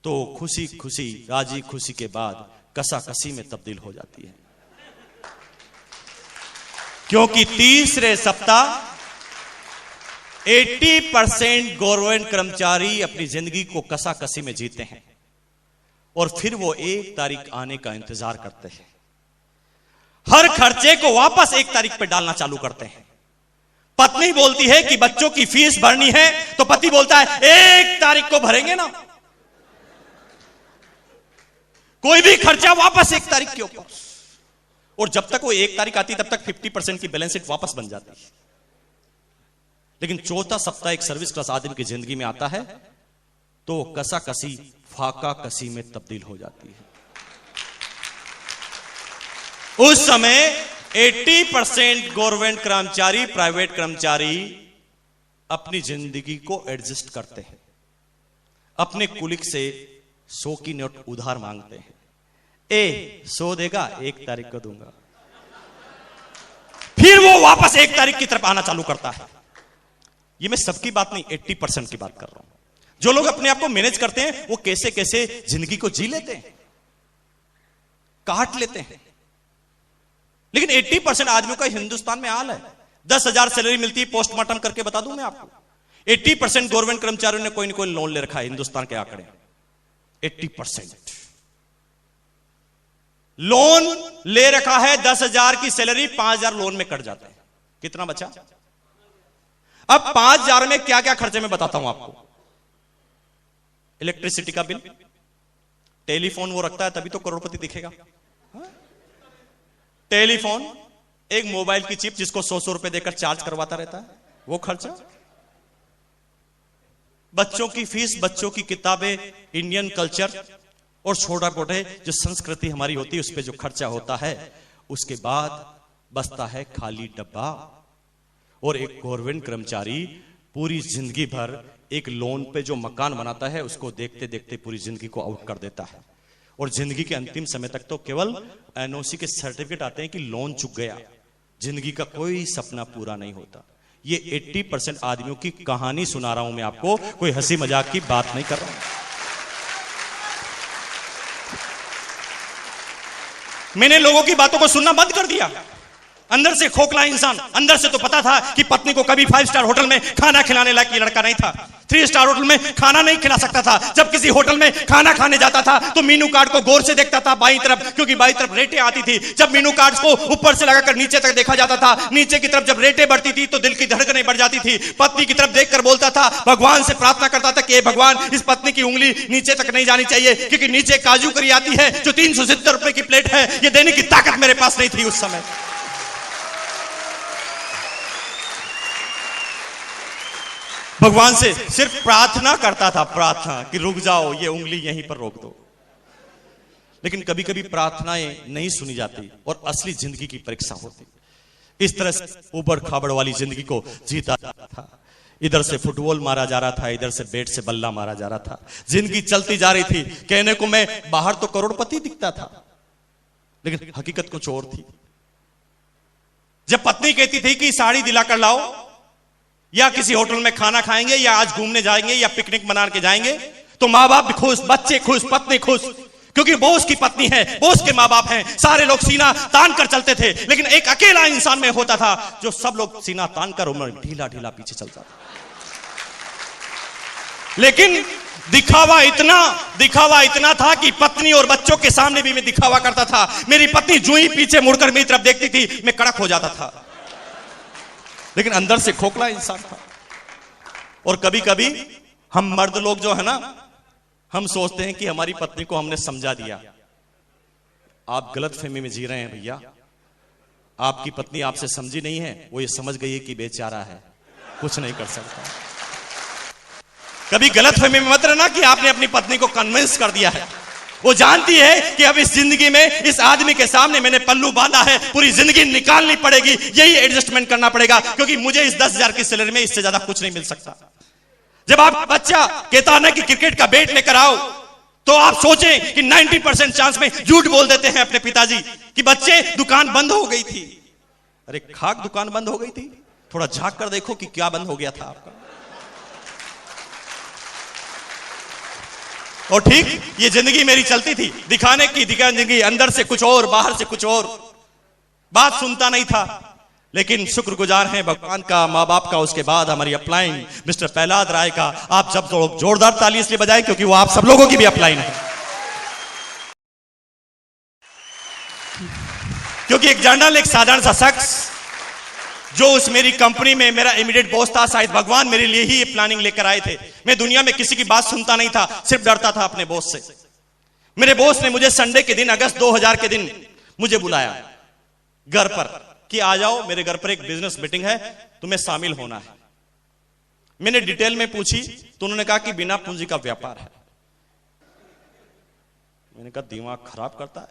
[SPEAKER 1] तो खुशी खुशी राजी खुशी के बाद कसाकसी में तब्दील हो जाती है, क्योंकि तीसरे सप्ताह 80% गवर्नमेंट कर्मचारी अपनी जिंदगी को कसाकसी में जीते हैं, और फिर वो 1 तारीख आने का इंतजार करते हैं। हर खर्चे को वापस 1 तारीख पे डालना चालू करते हैं। पत्नी बोलती है कि बच्चों की फीस भरनी है, तो पति बोलता है 1 तारीख को भरेंगे ना। कोई भी खर्चा वापस 1 तारीख के ऊपर, और जब तक वो 1 तारीख आती तब तक 50% की बैलेंस शीट वापस बन जाती है। लेकिन चौथा सप्ताह एक सर्विस क्लास आदमी की जिंदगी में आता है तो कसाकसी फाका कसी में तब्दील हो जाती है। उस समय 80% गवर्नमेंट कर्मचारी, प्राइवेट कर्मचारी अपनी जिंदगी को एडजस्ट करते हैं, अपने कुलिक से 100 की नोट उधार मांगते हैं। 100 देगा, 1 तारीख को दूंगा। फिर वो वापस 1 तारीख की तरफ आना चालू करता है। ये मैं सबकी बात नहीं, 80% की बात कर रहा हूं। जो लोग अपने आप को मैनेज करते हैं वो कैसे कैसे जिंदगी को जी लेते हैं, काट लेते हैं। लेकिन 80% आदमियों का हिंदुस्तान में हाल है। 10,000 सैलरी मिलती है, पोस्टमार्टम करके बता दूं मैं आपको, 80% गवर्नमेंट कर्मचारियों ने कोई ना कोई लोन ले रखा है। हिंदुस्तान के आंकड़े 80% लोन ले रखा है। 10,000 की सैलरी 5,000 लोन में कट जाता है। कितना बचा? अब 5,000 में क्या क्या खर्चे में बताता हूं आपको। इलेक्ट्रिसिटी का बिल, टेलीफोन वो रखता है तभी तो करोड़पति दिखेगा। टेलीफोन, एक मोबाइल की चिप जिसको 100 रुपए देकर चार्ज करवाता रहता है, वो खर्चा। बच्चों की फीस, बच्चों की किताबें, इंडियन कल्चर और छोटा मोटे जो संस्कृति हमारी होती है उस पर जो खर्चा होता है। उसके बाद बचता है खाली डब्बा। और एक गवर्नमेंट कर्मचारी पूरी जिंदगी भर एक लोन पे जो मकान बनाता है उसको देखते देखते पूरी जिंदगी को आउट कर देता है, और जिंदगी के अंतिम समय तक तो केवल एनओसी के सर्टिफिकेट आते हैं कि लोन चुक गया। जिंदगी का कोई सपना पूरा नहीं होता। ये 80% आदमियों की कहानी सुना रहा हूं मैं आपको, कोई हंसी मजाक की बात नहीं कर रहा हूं। मैंने लोगों की बातों को सुनना बंद कर दिया। अंदर से खोखला इंसान, अंदर से तो पता था कि पत्नी को कभी 5 स्टार होटल में खाना खिलाने लायक ये लड़का नहीं था। 3 स्टार होटल में खाना नहीं खिला सकता था। जब किसी होटल में खाना खाने जाता था तो मेनू कार्ड को गौर से देखता था बाईं तरफ, क्योंकि बाईं तरफ रेटें आती थी। जब मेनू कार्ड को ऊपर से लगाकर नीचे तक देखा जाता था, नीचे की तरफ जब रेटें बढ़ती थी तो दिल की धड़कनें बढ़ जाती थी। पत्नी की तरफ देखकर बोलता था, भगवान से प्रार्थना करता था कि हे भगवान, इस पत्नी की उंगली नीचे तक नहीं जानी चाहिए, क्योंकि नीचे काजू करी आती है जो 370 रुपए की प्लेट है। ये देने की ताकत मेरे पास नहीं थी उस समय। भगवान से सिर्फ प्रार्थना करता था, प्रार्थना कि रुक जाओ, ये उंगली यहीं पर रोक दो। लेकिन कभी कभी प्रार्थनाएं नहीं सुनी जाती और असली जिंदगी की परीक्षा होती। इस तरह से उबड़ खाबड़ वाली जिंदगी को जीता जाता था। इधर से फुटबॉल मारा जा रहा था, इधर से बैट से बल्ला मारा जा रहा था। जिंदगी चलती जा रही थी। कहने को मैं बाहर तो करोड़पति दिखता था, लेकिन हकीकत कुछ और थी। जब पत्नी कहती थी कि साड़ी दिलाकर लाओ, या किसी होटल में खाना खाएंगे, या आज घूमने जाएंगे, या पिकनिक मना के जाएंगे, तो माँ बाप भी खुश, बच्चे खुश, पत्नी खुश, क्योंकि बॉस की पत्नी है, बॉस के माँ बाप हैं। सारे लोग सीना तान कर चलते थे, लेकिन एक अकेला इंसान में होता था जो सब लोग सीना तान कर उम्र ढीला ढीला पीछे चलता था। लेकिन दिखावा इतना था कि पत्नी और बच्चों के सामने भी मैं दिखावा करता था। मेरी पत्नी जो ही पीछे मुड़कर मेरी तरफ देखती थी, मैं कड़क हो जाता था, लेकिन अंदर से खोखला इंसान था। और कभी कभी हम मर्द लोग जो है ना, हम सोचते हैं कि हमारी पत्नी को हमने समझा दिया। आप गलतफहमी में जी रहे हैं भैया। आपकी पत्नी आपसे समझी नहीं है, वो ये समझ गई है कि बेचारा है, कुछ नहीं कर सकता। कभी गलतफहमी में मत रहना कि आपने अपनी पत्नी को कन्विंस कर दिया है। वो जानती है कि अब इस जिंदगी में इस आदमी के सामने मैंने पल्लू बांधा है, पूरी जिंदगी निकालनी पड़ेगी, यही एडजस्टमेंट करना पड़ेगा, क्योंकि मुझे इस 10,000 की सैलरी में इससे ज्यादा कुछ नहीं मिल सकता। जब आप बच्चा कहता है ना कि क्रिकेट का बैट लेकर आओ, तो आप सोचें कि 90% चांस में झूठ बोल देते हैं अपने पिताजी कि बच्चे दुकान बंद हो गई थी। अरे खाक दुकान बंद हो गई थी? थोड़ा झांक कर देखो कि क्या बंद हो गया था आपका। और ठीक ये जिंदगी मेरी चलती थी, दिखाने की जिंदगी, अंदर से कुछ और, बाहर से कुछ और। बात सुनता नहीं था, लेकिन शुक्रगुजार हैं भगवान का, माँ बाप का, उसके बाद हमारी अपलाइन मिस्टर प्रहलाद राय का। आप सब लोग जोरदार ताली इसलिए बजाएं क्योंकि वो आप सब लोगों की भी अपलाइन है। क्योंकि एक जनरल, एक साधारण सा शख्स जो उस मेरी कंपनी में मेरा इमीडिएट बॉस था, शायद भगवान मेरे लिए ही ये प्लानिंग लेकर आए थे। मैं दुनिया में किसी की बात सुनता नहीं था, सिर्फ डरता था अपने बॉस से। मेरे बॉस ने मुझे संडे के दिन, अगस्त 2000 के दिन मुझे बुलाया घर पर कि आ जाओ, मेरे घर पर एक बिजनेस मीटिंग है, तुम्हें शामिल होना है। मैंने डिटेल में पूछी तो उन्होंने कहा कि बिना पूंजी का व्यापार है। मैंने कहा दिमाग खराब करता है,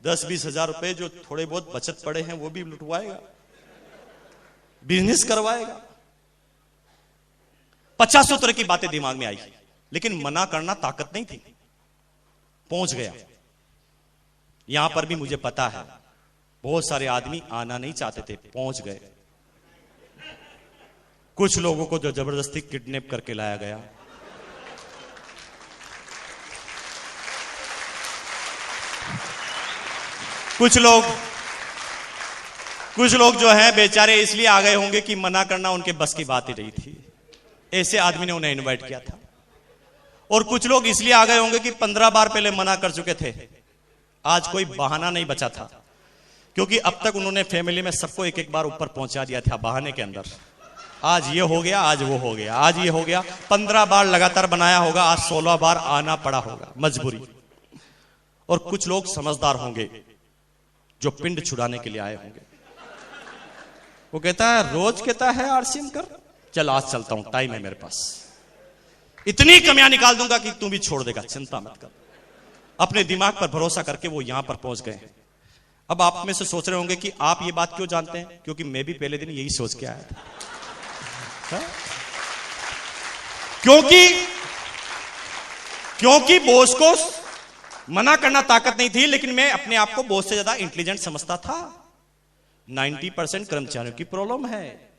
[SPEAKER 1] 10-20 हजार रुपए जो थोड़े बहुत बचत पड़े हैं वो भी लुटवाएगा, बिजनेस करवाएगा। 50 तरह की बातें दिमाग में आई, लेकिन मना करना ताकत नहीं थी। पहुंच गया। यहां पर भी मुझे पता है बहुत सारे आदमी आना नहीं चाहते थे, पहुंच गए। कुछ लोगों को जो जबरदस्ती किडनैप करके लाया गया, कुछ लोग जो हैं बेचारे इसलिए आ गए होंगे कि मना करना उनके बस की बात ही नहीं थी, ऐसे आदमी ने उन्हें इनवाइट किया था। और कुछ लोग इसलिए आ गए होंगे कि 15 बार पहले मना कर चुके थे, आज कोई बहाना नहीं बचा था, क्योंकि अब तक उन्होंने फैमिली में सबको एक एक बार ऊपर पहुंचा दिया था बहाने के अंदर। आज ये हो गया, आज वो हो गया, आज ये हो गया। 15 बार लगातार बनाया होगा, आज 16 बार आना पड़ा होगा, मजबूरी। और कुछ लोग समझदार होंगे जो पिंड छुड़ाने के लिए आए होंगे। वो कहता है, रोज कहता है आरसीएम कर, चल आज चलता हूं, टाइम है मेरे पास, इतनी कमियां निकाल दूंगा कि तू भी छोड़ देगा, चिंता मत कर। अपने दिमाग पर भरोसा करके वो यहां पर पहुंच गए हैं। अब आप में से सोच रहे होंगे कि आप ये बात क्यों जानते हैं? क्योंकि मैं भी पहले दिन यही सोच के आया था। क्योंकि बॉस को मना करना ताकत नहीं थी, लेकिन मैं अपने आप को बॉस से ज्यादा इंटेलिजेंट समझता था। 90% कर्मचारियों की प्रॉब्लम है,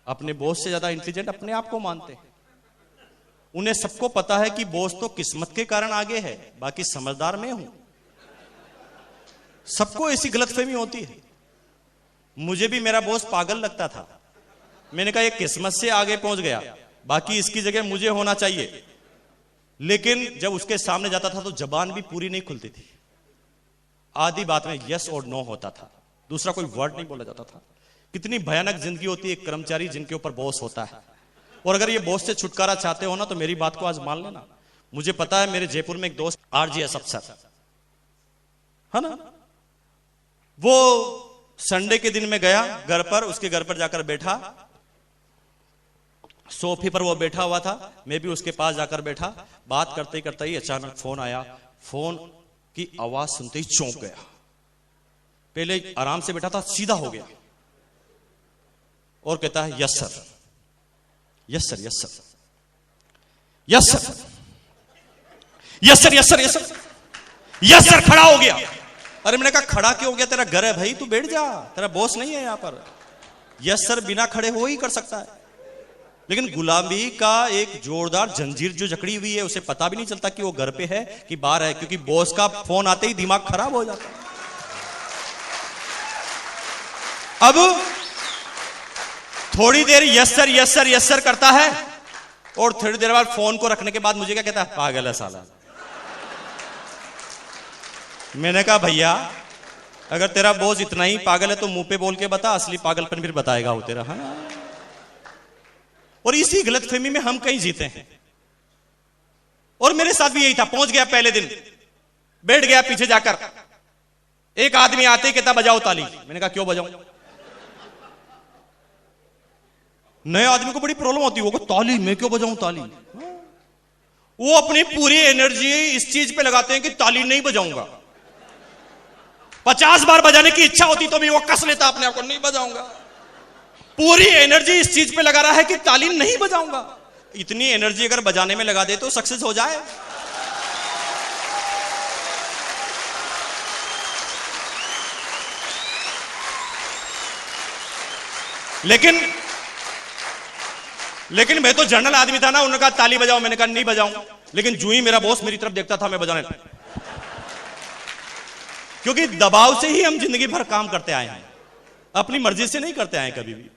[SPEAKER 1] अपने बॉस से ज्यादा इंटेलिजेंट अपने आप को मानते हैं। उन्हें सबको पता है कि बॉस तो किस्मत के कारण आगे है, बाकी समझदार मैं हूं। सबको ऐसी गलतफहमी होती है। मुझे भी मेरा बॉस पागल लगता था। मैंने कहा ये किस्मत से आगे पहुंच गया, बाकी इसकी जगह मुझे होना चाहिए। लेकिन जब उसके सामने जाता था तो जबान भी पूरी नहीं खुलती थी, आधी बात में यस और नो होता था, दूसरा कोई वर्ड नहीं बोला जाता था। कितनी भयानक जिंदगी होती है एक कर्मचारी जिनके ऊपर बॉस होता है। और अगर ये बॉस से छुटकारा चाहते हो ना, तो मेरी बात को आज मान लेना। मुझे पता है, मेरे जयपुर में एक दोस्त आरजीएस अफसर है ना, वो संडे के दिन में गया घर पर, उसके घर पर जाकर बैठा सोफे पर वो बैठा हुआ था, मैं भी उसके पास जाकर बैठा। बात करते करते ही अचानक फोन आया। फोन की आवाज सुनते ही चौंक गया। पहले आराम से बैठा था, सीधा हो गया और कहता है yes sir, yes sir, yes sir, yes sir, yes sir, yes sir, yes sir, yes sir. खड़ा हो गया। अरे मैंने कहा खड़ा क्यों हो गया? तेरा घर है भाई, तू बैठ जा, तेरा बॉस नहीं है यहां पर। यस सर बिना खड़े हो ही कर सकता है, लेकिन गुलामी का एक जोरदार जंजीर जो जकड़ी हुई है, उसे पता भी नहीं चलता कि वो घर पे है कि बाहर है, क्योंकि बॉस का फोन आते ही दिमाग खराब हो जाता है। अब थोड़ी देर yes sir, yes sir, yes sir करता है और थोड़ी देर बाद फोन को रखने के बाद मुझे क्या कहता है? पागल है साला। मैंने कहा भैया अगर तेरा बॉस इतना ही पागल है तो मुंह पे बोल के बता, असली पागलपन फिर बताएगा वो तेरा। हाँ? और इसी गलतफहमी में हम कहीं जीते हैं। और मेरे साथ भी यही था। पहुंच गया पहले दिन, बैठ गया पीछे जाकर। एक आदमी आते ही कहता बजाओ ताली। मैंने कहा क्यों बजाऊं? नए आदमी को बड़ी प्रॉब्लम होती है, वो ताली मैं क्यों बजाऊं ताली? वो अपनी पूरी एनर्जी इस चीज पे लगाते हैं कि ताली नहीं बजाऊंगा। 50 बार बजाने की इच्छा होती तो भी वो कस लेता अपने आप को, नहीं बजाऊंगा। पूरी एनर्जी इस चीज पे लगा रहा है कि ताली नहीं बजाऊंगा। इतनी एनर्जी अगर बजाने में लगा दे तो सक्सेस हो जाए। लेकिन मैं तो जनरल आदमी था ना। उन्होंने कहा ताली बजाओ, मैंने कहा नहीं बजाऊं। लेकिन जो ही मेरा बॉस मेरी तरफ देखता था मैं बजाने लगा, क्योंकि दबाव से ही हम जिंदगी भर काम करते आए हैं, अपनी मर्जी से नहीं करते आए कभी भी।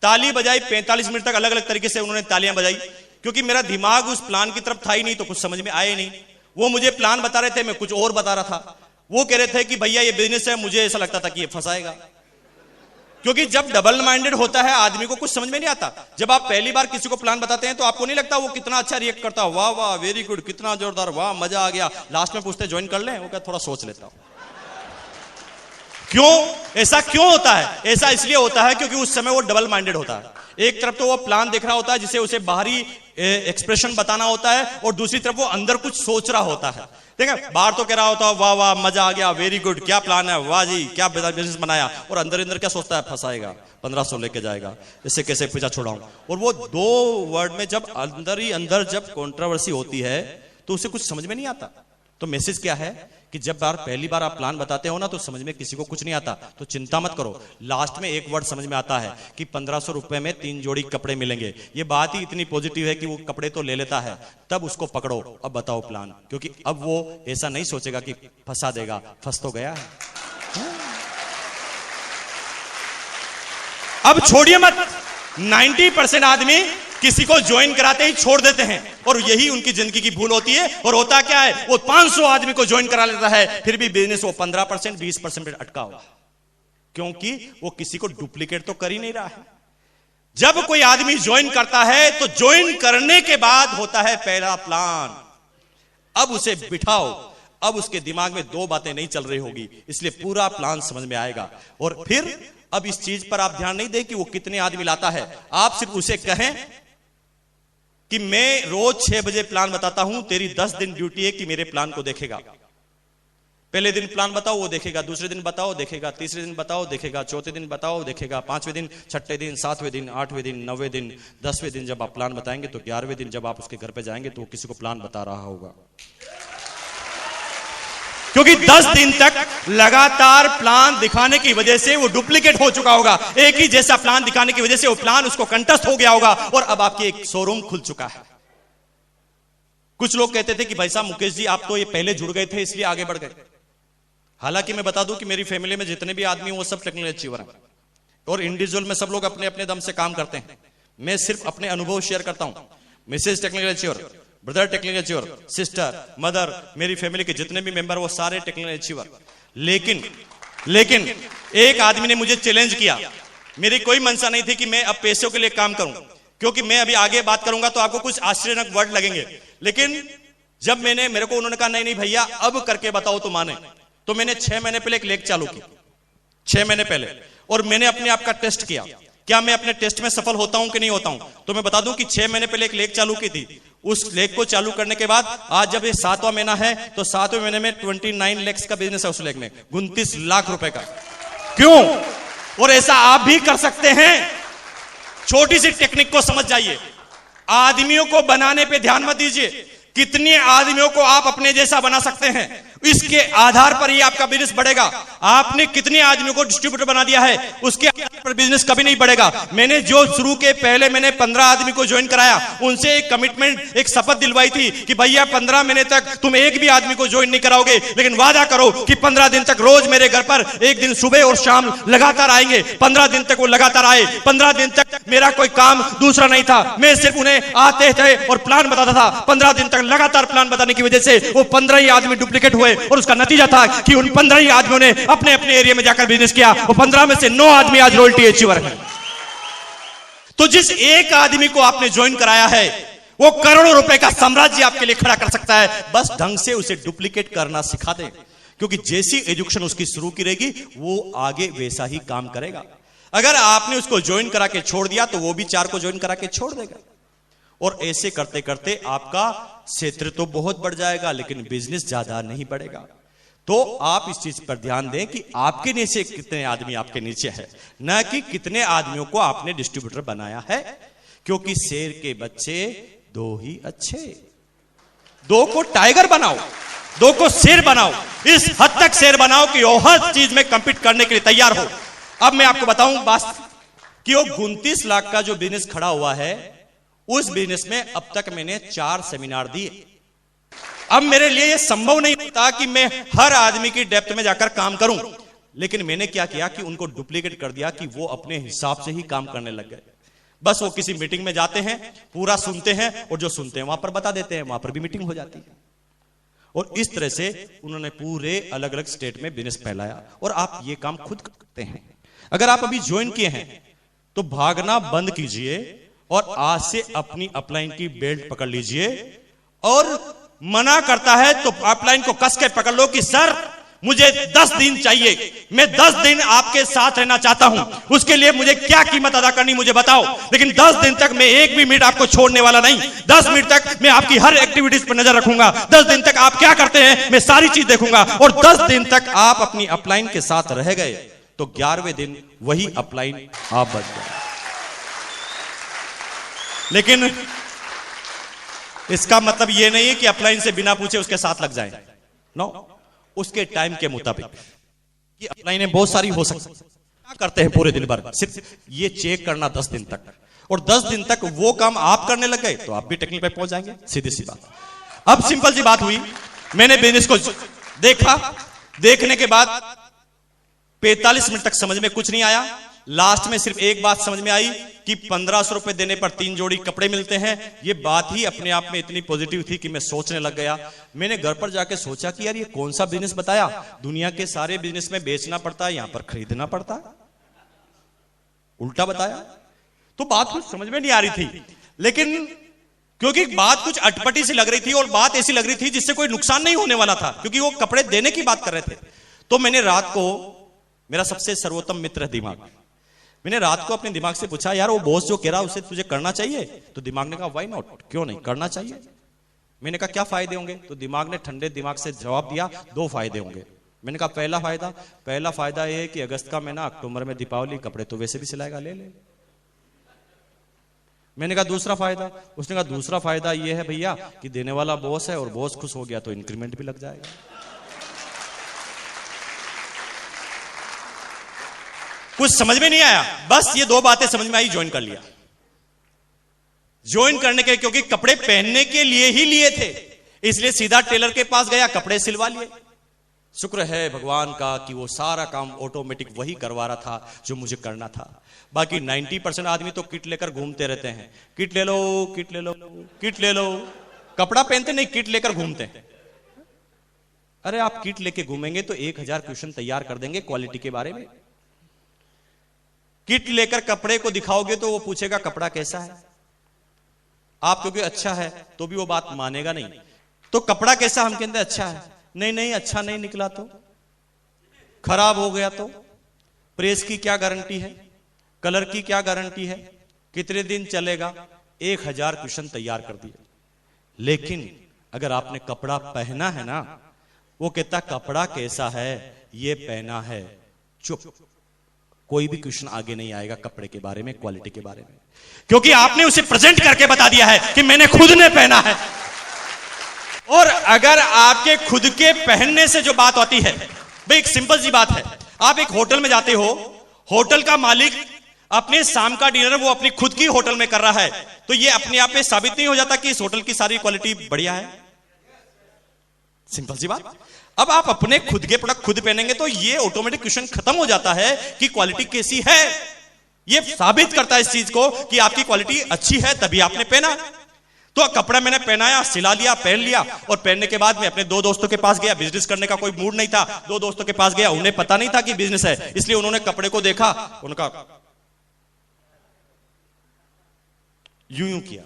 [SPEAKER 1] ताली बजाई 45 मिनट तक अलग अलग तरीके से उन्होंने तालियां बजाई, क्योंकि मेरा दिमाग उस प्लान की तरफ था ही नहीं, तो कुछ समझ में आए नहीं। वो मुझे प्लान बता रहे थे, मैं कुछ और बता रहा था। वो कह रहे थे कि भैया ये बिजनेस है, मुझे ऐसा लगता था कि ये फंसाएगा। क्योंकि जब डबल माइंडेड होता है आदमी को कुछ समझ में नहीं आता। जब आप पहली बार किसी को प्लान बताते हैं तो आपको नहीं लगता वो कितना अच्छा रिएक्ट करता, वाह वाह वेरी गुड, कितना जोरदार, वाह मजा आ गया। लास्ट में पूछते ज्वाइन कर लें? वो क्या थोड़ा सोच लेता हूं। क्यों ऐसा क्यों होता है? ऐसा इसलिए होता है क्योंकि उस समय वो डबल माइंडेड होता है। एक तरफ तो वो प्लान देख रहा होता है जिसे उसे बाहरी एक्सप्रेशन बताना होता है, और दूसरी तरफ वो अंदर कुछ सोच रहा होता है। ठीक है, बाहर तो कह रहा होता है वाह वाह मजा आ गया, वेरी गुड, क्या प्लान है, वाह जी क्या बिजनेस बनाया, और अंदर अंदर क्या सोचता है? फंसाएगा, 1500 लेके जाएगा, इससे कैसे पीछा छुड़ाऊं। और वो दो वर्ड में जब अंदर ही अंदर जब कंट्रोवर्सी होती है तो उसे कुछ समझ में नहीं आता। तो मैसेज क्या है कि जब पहली बार आप प्लान बताते हो ना तो समझ में किसी को कुछ नहीं आता, तो चिंता मत करो। लास्ट में एक वर्ड समझ में आता है कि 1500 रुपए में 3 जोड़ी कपड़े मिलेंगे। ये बात ही इतनी पॉजिटिव है कि वो कपड़े तो ले लेता है। तब उसको पकड़ो, अब बताओ प्लान, क्योंकि अब वो ऐसा नहीं सोचेगा कि फंसा देगा, फंस तो गया है। अब छोड़िए मत, 90% आदमी किसी को ज्वाइन कराते ही छोड़ देते हैं, और यही उनकी जिंदगी की भूल होती है। और होता क्या है, वो 500 आदमी को ज्वाइन करा लेता है, फिर भी बिजनेस वो 15% 20% अटका हुआ, क्योंकि वो किसी को डुप्लीकेट तो कर ही नहीं रहा है। जब कोई आदमी ज्वाइन करता है तो ज्वाइन करने के बाद होता है पहला प्लान। अब उसे बिठाओ, अब उसके दिमाग में 2 बातें नहीं चल रही होगी, इसलिए पूरा प्लान समझ में आएगा। और फिर अब इस चीज पर आप ध्यान नहीं दें कि वो कितने आदमी लाता है, आप सिर्फ उसे कहें कि मैं रोज 6 बजे प्लान बताता हूं, तेरी 10 दिन ड्यूटी है कि मेरे प्लान को देखेगा। पहले दिन प्लान बताओ वो देखेगा, दूसरे दिन बताओ देखेगा, तीसरे दिन बताओ देखेगा, चौथे दिन बताओ देखेगा, 5वें दिन, 6ठे दिन, 7वें दिन, 8वें दिन, 9वें दिन, 10वें दिन जब आप प्लान बताएंगे तो 11वें दिन जब आप उसके घर पे जाएंगे तो वो किसी को प्लान बता रहा होगा। क्योंकि 10 दिन तक लगातार प्लान दिखाने की वजह से वो डुप्लीकेट हो चुका होगा। एक ही जैसा प्लान दिखाने की वजह से वो प्लान उसको कंटस्ट हो गया होगा, और अब आपकी एक शोरूम खुल चुका है। कुछ लोग कहते थे कि भाई साहब मुकेश जी आप तो ये पहले जुड़ गए थे इसलिए आगे बढ़ गए। हालांकि मैं बता दूं कि मेरी फैमिली में जितने भी आदमी वो सब टेक्निकल अचीवर हैं, और इंडिविजुअल में सब लोग अपने अपने दम से काम करते हैं। मैं सिर्फ अपने अनुभव शेयर करता हूं। Mrs technical achiever, brother technical achiever, sister, mother, मेरी फैमिली के जितने भी मेंबर वो सारे टेक्निकल अचीवर। लेकिन एक आदमी ने मुझे चैलेंज किया। मेरी कोई मंशा नहीं थी कि मैं अब पैसों के लिए काम करूं, क्योंकि मैं अभी आगे बात करूंगा तो आपको कुछ आश्चर्यजनक वर्ड लगेंगे। लेकिन जब मेरे को उन्होंने कहा नहीं भैया अब करके बताओ तो माने, तो मैंने 6 महीने पहले एक लेख चालू की, 6 महीने पहले, और मैंने अपने आप का टेस्ट किया क्या मैं अपने टेस्ट में सफल होता हूं कि नहीं होता हूं? तो मैं बता दूं कि 6 महीने पहले एक लेख चालू की थी। उस लेख को चालू करने के बाद आज जब ये 7वां महीना है तो 7वें महीने में 29 लाख का बिजनेस है उस लेख में, 29 लाख रुपए का। क्यों? और ऐसा आप भी कर सकते हैं। छोटी सी टेक्निक को समझ जाइए। आदमियों को बनाने पे ध्यान मत दीजिए, कितने आदमियों को आप अपने जैसा बना सकते हैं, इसके आधार पर ही आपका बिजनेस बढ़ेगा। आपने कितने आदमियों को डिस्ट्रीब्यूटर बना दिया है, उसके आधार पर बिजनेस कभी नहीं बढ़ेगा। मैंने जो शुरू के पहले मैंने 15 आदमी को ज्वाइन कराया, उनसे एक कमिटमेंट, एक शपथ दिलवाई थी कि भैया 15 महीने तक तुम एक भी आदमी को ज्वाइन नहीं कराओगे, लेकिन वादा करो कि 15 दिन तक रोज मेरे घर पर एक दिन सुबह और शाम लगातार आएंगे। 15 दिन तक वो लगातार आए। 15 दिन तक मेरा कोई काम दूसरा नहीं था, मैं सिर्फ उन्हें आते थे और प्लान बताता था। 15 दिन तक लगातार प्लान बताने की वजह से वो 15 ही आदमी डुप्लीकेट हुए और उसका नतीजा था कि उन 15 ही आदमियों ने अपने अपने एरिया में जाकर बिजनेस किया। वो 15 में से 9 आदमी आज रॉयल्टी अचीवर हैं। तो जिस एक आदमी को आपने ज्वाइन कराया है वो करोड़ों रुपए का साम्राज्य आपके लिए खड़ा कर सकता है। बस ढंग से उसे डुप्लीकेट करना सिखा दें, क्योंकि जैसी एजुकेशन उसकी शुरू की रहेगी वो आगे वैसा ही काम करेगा। अगर आपने उसको ज्वाइन करा के छोड़ दिया तो वो भी 4 को ज्वाइन करा के छोड़ देगा। और ऐसे करते करते आपका क्षेत्र तो बहुत बढ़ जाएगा, लेकिन बिजनेस ज्यादा नहीं बढ़ेगा। तो आप इस चीज पर ध्यान दें कि आपके नीचे कितने आदमी आपके नीचे है, न कि कितने आदमियों को आपने डिस्ट्रीब्यूटर बनाया है। क्योंकि शेर के बच्चे 2 ही अच्छे। 2 को टाइगर बनाओ, 2 को शेर बनाओ। इस हद तक शेर बनाओ कि वो हर चीज में कंपीट करने के लिए तैयार हो। अब मैं आपको बताऊं बात कि वो 29 लाख का जो बिजनेस खड़ा हुआ है, उस बिजनेस में अब तक मैंने 4 सेमिनार दिए। अब मेरे लिए यह संभव नहीं होता कि मैं हर आदमी की डेप्थ में जाकर काम करूं, लेकिन मैंने क्या किया कि उनको डुप्लीकेट कर दिया कि वो अपने हिसाब से ही काम करने लग गए। बस वो किसी मीटिंग में जाते हैं, पूरा सुनते हैं और जो सुनते हैं वहां पर बता देते हैं, वहां पर भी मीटिंग हो जाती है। और इस तरह से उन्होंने पूरे अलग अलग स्टेट में बिजनेस फैलाया। और आप ये काम खुद करते हैं। अगर आप अभी ज्वाइन किए हैं तो भागना बंद कीजिए और आज से अपनी अपलाइन की बेल्ट पकड़ लीजिए। और मना करता है तो अपलाइन को कस के पकड़ लो कि सर मुझे 10 दिन चाहिए, मैं 10 दिन आपके साथ रहना चाहता हूं, उसके लिए मुझे क्या कीमत अदा करनी मुझे बताओ। लेकिन 10 दिन तक मैं एक भी मिनट आपको छोड़ने वाला नहीं। 10 मिनट तक मैं आपकी हर एक्टिविटीज पर नजर रखूंगा। 10 दिन तक आप क्या करते हैं मैं सारी चीज देखूंगा। और 10 दिन तक आप अपनी अपलाइन के साथ रह गए तो 11वें दिन वही अपलाइन आप बच गए। लेकिन इसका मतलब यह नहीं है कि अपलाइन से बिना पूछे उसके साथ लग जाएं। नो, उसके टाइम के मुताबिक। ये अपलाइनें बहुत सारी हो सकती हैं। क्या करते हैं पूरे दिन भर? सिर्फ ये चेक करना 10 दिन तक, और 10 दिन तक वो काम आप करने लग गए तो आप भी टेक्निकल पे पहुंच जाएंगे। सीधी सी बात। अब सिंपल सी बात हुई, मैंने बिजनेस को देखा, देखने के बाद 45 मिनट तक समझ में कुछ नहीं आया। लास्ट में सिर्फ एक बात समझ में आई कि 1500 रुपए देने पर 3 जोड़ी कपड़े मिलते हैं। ये बात ही अपने आप में इतनी पॉजिटिव थी कि मैं सोचने लग गया। मैंने घर पर जाके सोचा कि यार ये कौन सा बिजनेस बताया, दुनिया के सारे बिजनेस में बेचना पड़ता है, यहां पर खरीदना पड़ता है, उल्टा बताया। तो बात कुछ समझ में नहीं आ रही थी, लेकिन क्योंकि बात कुछ अटपटी सी लग रही थी और बात ऐसी लग रही थी जिससे कोई नुकसान नहीं होने वाला था, क्योंकि वो कपड़े देने की बात कर रहे थे। तो मैंने रात को, मेरा सबसे सर्वोत्तम मित्र है दिमाग, मैंने रात को अपने दिमाग से पूछा यार वो बॉस जो कह रहा है उसे तुझे करना चाहिए? तो दिमाग ने कहा व्हाई नॉट, क्यों नहीं करना चाहिए। मैंने कहा क्या फायदे होंगे? तो दिमाग ने ठंडे दिमाग से जवाब दिया 2 फायदे होंगे। मैंने कहा पहला फायदा ये है कि अगस्त का महीना, अक्टूबर में दीपावली, कपड़े तो वैसे भी सिलाएगा, ले ले। मैंने कहा दूसरा फायदा? उसने कहा दूसरा फायदा ये है भैया कि देने वाला बॉस है और बॉस खुश हो गया तो इंक्रीमेंट भी लग जाएगा। कुछ समझ में नहीं आया, बस ये 2 बातें समझ में आई, ज्वाइन कर लिया। ज्वाइन करने के, क्योंकि कपड़े पहनने के लिए ही लिए थे, इसलिए सीधा टेलर के पास गया, कपड़े सिलवा लिए। शुक्र है भगवान का कि वो सारा काम ऑटोमेटिक वही करवा रहा था जो मुझे करना था। बाकी 90% आदमी तो किट लेकर घूमते रहते हैं, किट ले लो, किट ले लो, किट ले लो। कपड़ा पहनते नहीं, किट लेकर घूमते हैं। अरे आप किट लेके घूमेंगे तो 1000 क्वेश्चन तैयार कर देंगे क्वालिटी के बारे में। किट लेकर कपड़े को दिखाओगे तो वो पूछेगा कपड़ा कैसा है, आप क्योंकि अच्छा है तो भी वो बात मानेगा नहीं। तो कपड़ा कैसा, हम कहते हैं अच्छा है, नहीं अच्छा नहीं निकला तो, खराब हो गया तो, प्रेस की क्या गारंटी है, कलर की क्या गारंटी है, कितने दिन चलेगा, 1000 क्वेश्चन तैयार कर दिए। लेकिन अगर आपने कपड़ा पहना है ना, वो कहता कपड़ा कैसा है, ये पहना है, चुप, कोई भी क्वेश्चन आगे नहीं आएगा कपड़े के बारे में, क्वालिटी के बारे में, क्योंकि आपने उसे प्रेजेंट करके बता दिया है कि मैंने खुद ने पहना है। और अगर आपके खुद के पहनने से जो बात आती है, भाई एक सिंपल सी बात है, आप एक होटल में जाते हो, होटल का मालिक अपने शाम का डिनर वो अपनी खुद की होटल में कर रहा है, तो ये अपने आप में साबित नहीं हो जाता कि इस होटल की सारी क्वालिटी बढ़िया है? सिंपल सी बात। अब आप अपने खुद के प्रोडक्ट खुद पहनेंगे तो ये ऑटोमेटिक क्वेश्चन खत्म हो जाता है कि क्वालिटी कैसी है। ये साबित करता है इस चीज को कि आपकी क्वालिटी अच्छी है, तभी आपने पहना। तो कपड़ा मैंने पहनाया, सिला लिया, पहन लिया, और पहनने के बाद मैं अपने 2 दोस्तों के पास गया। बिजनेस करने का कोई मूड नहीं था, 2 दोस्तों के पास गया, उन्हें पता नहीं था कि बिजनेस है, इसलिए उन्होंने कपड़े को देखा, उनका यूं यूं किया।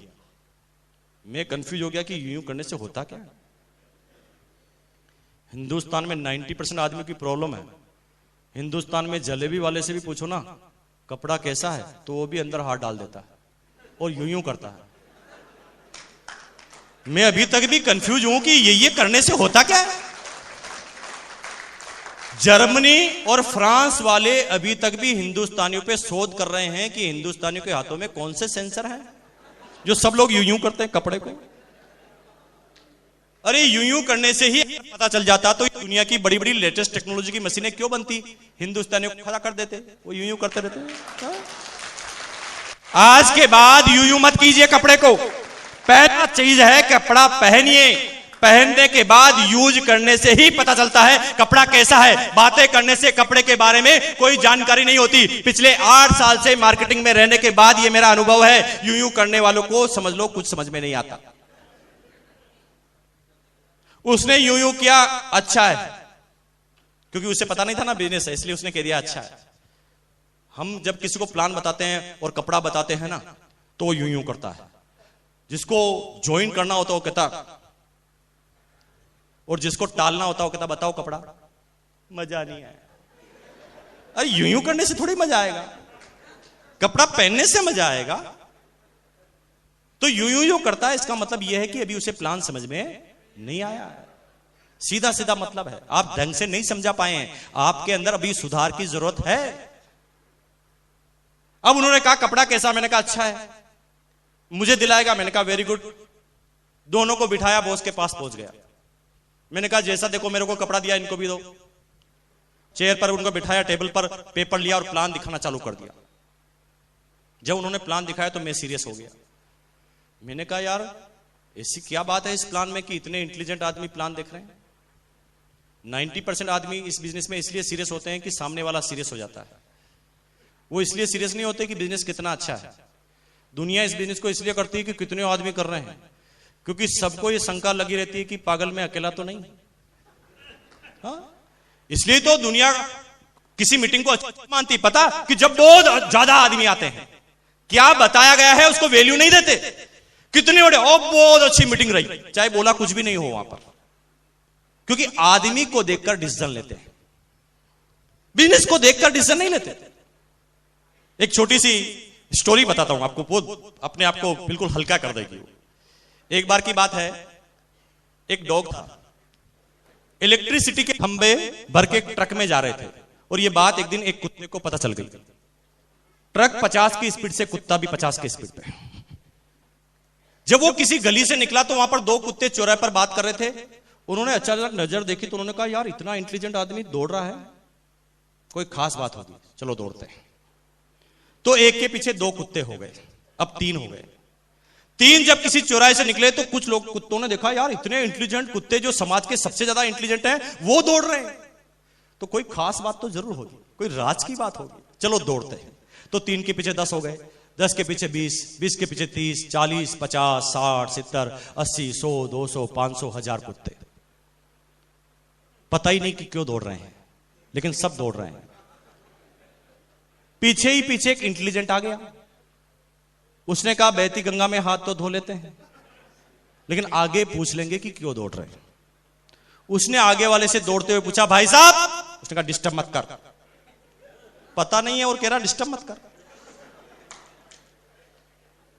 [SPEAKER 1] मैं कंफ्यूज हो गया कि यूं यूं करने से होता क्या। हिंदुस्तान में 90% आदमी की प्रॉब्लम है। हिंदुस्तान में जलेबी वाले से भी पूछो ना कपड़ा कैसा है, तो वो भी अंदर हाथ डाल देता है और यूं यूं करता है। मैं अभी तक भी कंफ्यूज हूं कि ये करने से होता क्या है। जर्मनी और फ्रांस वाले अभी तक भी हिंदुस्तानियों पे शोध कर रहे हैं कि हिंदुस्तानियों के हाथों में कौन से सेंसर हैं जो सब लोग यूं यूं करते हैं कपड़े को। अरे यूं यूं करने से ही पता चल जाता तो दुनिया की बड़ी बड़ी लेटेस्ट टेक्नोलॉजी की मशीनें क्यों बनती, हिंदुस्तानियों को खड़ा कर देते, वो यूं यूं करते रहते। आज के बाद यूं यूं मत कीजिए कपड़े को। पहला चीज है कपड़ा पहनिए, पहनने के बाद यूज करने से ही पता चलता है कपड़ा कैसा है। बातें करने से कपड़े के बारे में कोई जानकारी नहीं होती। पिछले 8 साल से मार्केटिंग में रहने के बाद ये मेरा अनुभव है, यूं यूं करने वालों को समझ लो कुछ समझ में नहीं आता। उसने यूं यूं किया, अच्छा है, क्योंकि उसे पता नहीं था ना बिजनेस है, इसलिए उसने कह दिया अच्छा है। हम जब किसी को प्लान बताते हैं और कपड़ा बताते हैं ना, तो वो यूं यूं करता है। जिसको ज्वाइन करना होता है वो कहता, और जिसको टालना होता है वो कहता बताओ कपड़ा, मजा नहीं आया। अरे यूं यूं करने से थोड़ी मजा आएगा, कपड़ा पहनने से मजा आएगा। तो यूं यूं जो करता है इसका मतलब यह है कि अभी उसे प्लान समझ में नहीं आया है। सीधा सीधा मतलब है, आप ढंग से नहीं समझा पाए हैं, आपके अंदर अभी सुधार की जरूरत है। अब उन्होंने कहा कपड़ा कैसा, मैंने कहा अच्छा है, मुझे दिलाएगा, मैंने कहा वेरी गुड। दोनों को बिठाया, बॉस के पास पहुंच गया। मैंने कहा जैसा देखो मेरे को कपड़ा दिया इनको भी दो। चेयर पर उनको बिठाया, टेबल पर पेपर लिया और प्लान दिखाना चालू कर दिया। जब उन्होंने प्लान दिखाया तो मैं सीरियस हो गया। मैंने कहा यार ऐसी क्या बात है इस प्लान में कि इतने इंटेलिजेंट आदमी प्लान देख रहे हैं। 90% आदमी इस बिजनेस में इसलिए सीरियस होते हैं कि सामने वाला सीरियस हो जाता है। वो इसलिए सीरियस नहीं होते कि बिजनेस कितना अच्छा है। दुनिया इस बिजनेस को इसलिए करती है कि कितने आदमी कर रहे हैं, क्योंकि सबको ये शंका लगी रहती है कि पागल में अकेला तो नहीं। हाँ? इसलिए तो दुनिया किसी मीटिंग को अच्छी मानती, पता कि जब बहुत ज्यादा आदमी आते हैं, क्या बताया गया है उसको वैल्यू नहीं देते। कितने बड़े और बहुत अच्छी मीटिंग रही, चाहे बोला कुछ भी नहीं हो वहां पर, क्योंकि आदमी को देखकर डिसीजन लेते हैं, बिजनेस को देखकर डिसीजन नहीं लेते। एक छोटी सी स्टोरी बताता हूं आपको, वो अपने आप को बिल्कुल हल्का कर देगी। एक बार की बात है, एक डॉग था, इलेक्ट्रिसिटी के खंभे भर के ट्रक में जा रहे थे, और यह बात एक दिन एक कुत्ते को पता चल गई। ट्रक 50 की स्पीड से, कुत्ता भी 50 की स्पीड पे। जब वो किसी गली से निकला तो वहां पर 2 कुत्ते चौराहे पर बात कर रहे थे। उन्होंने अचानक नजर देखी तो उन्होंने कहा यार इतना इंटेलिजेंट आदमी दौड़ रहा है, कोई खास बात होगी, चलो दौड़ते हैं। तो एक के पीछे 2 कुत्ते हो गए, अब 3 हो गए। 3 जब किसी चौराहे से निकले तो कुछ लोग कुत्तों ने देखा यार इतने इंटेलिजेंट कुत्ते जो समाज के सबसे ज्यादा इंटेलिजेंट हैं वो दौड़ रहे हैं, तो कोई खास बात तो जरूर होगी, कोई राज की बात होगी, चलो दौड़ते हैं। तो 3 के पीछे 10 हो गए, 10 के पीछे 20, 20 के पीछे 30, 40, 50, 60, 70, 80, 100, 200, 500, 1000 कुत्ते। पता ही नहीं कि क्यों दौड़ रहे हैं, लेकिन सब दौड़ रहे हैं। पीछे ही पीछे एक इंटेलिजेंट आ गया, उसने कहा बहती गंगा में हाथ तो धो लेते हैं, लेकिन आगे पूछ लेंगे कि क्यों दौड़ रहे हैं। उसने आगे वाले से दौड़ते हुए पूछा भाई साहब, उसने कहा डिस्टर्ब मत कर। पता नहीं है और कह रहा डिस्टर्ब मत कर।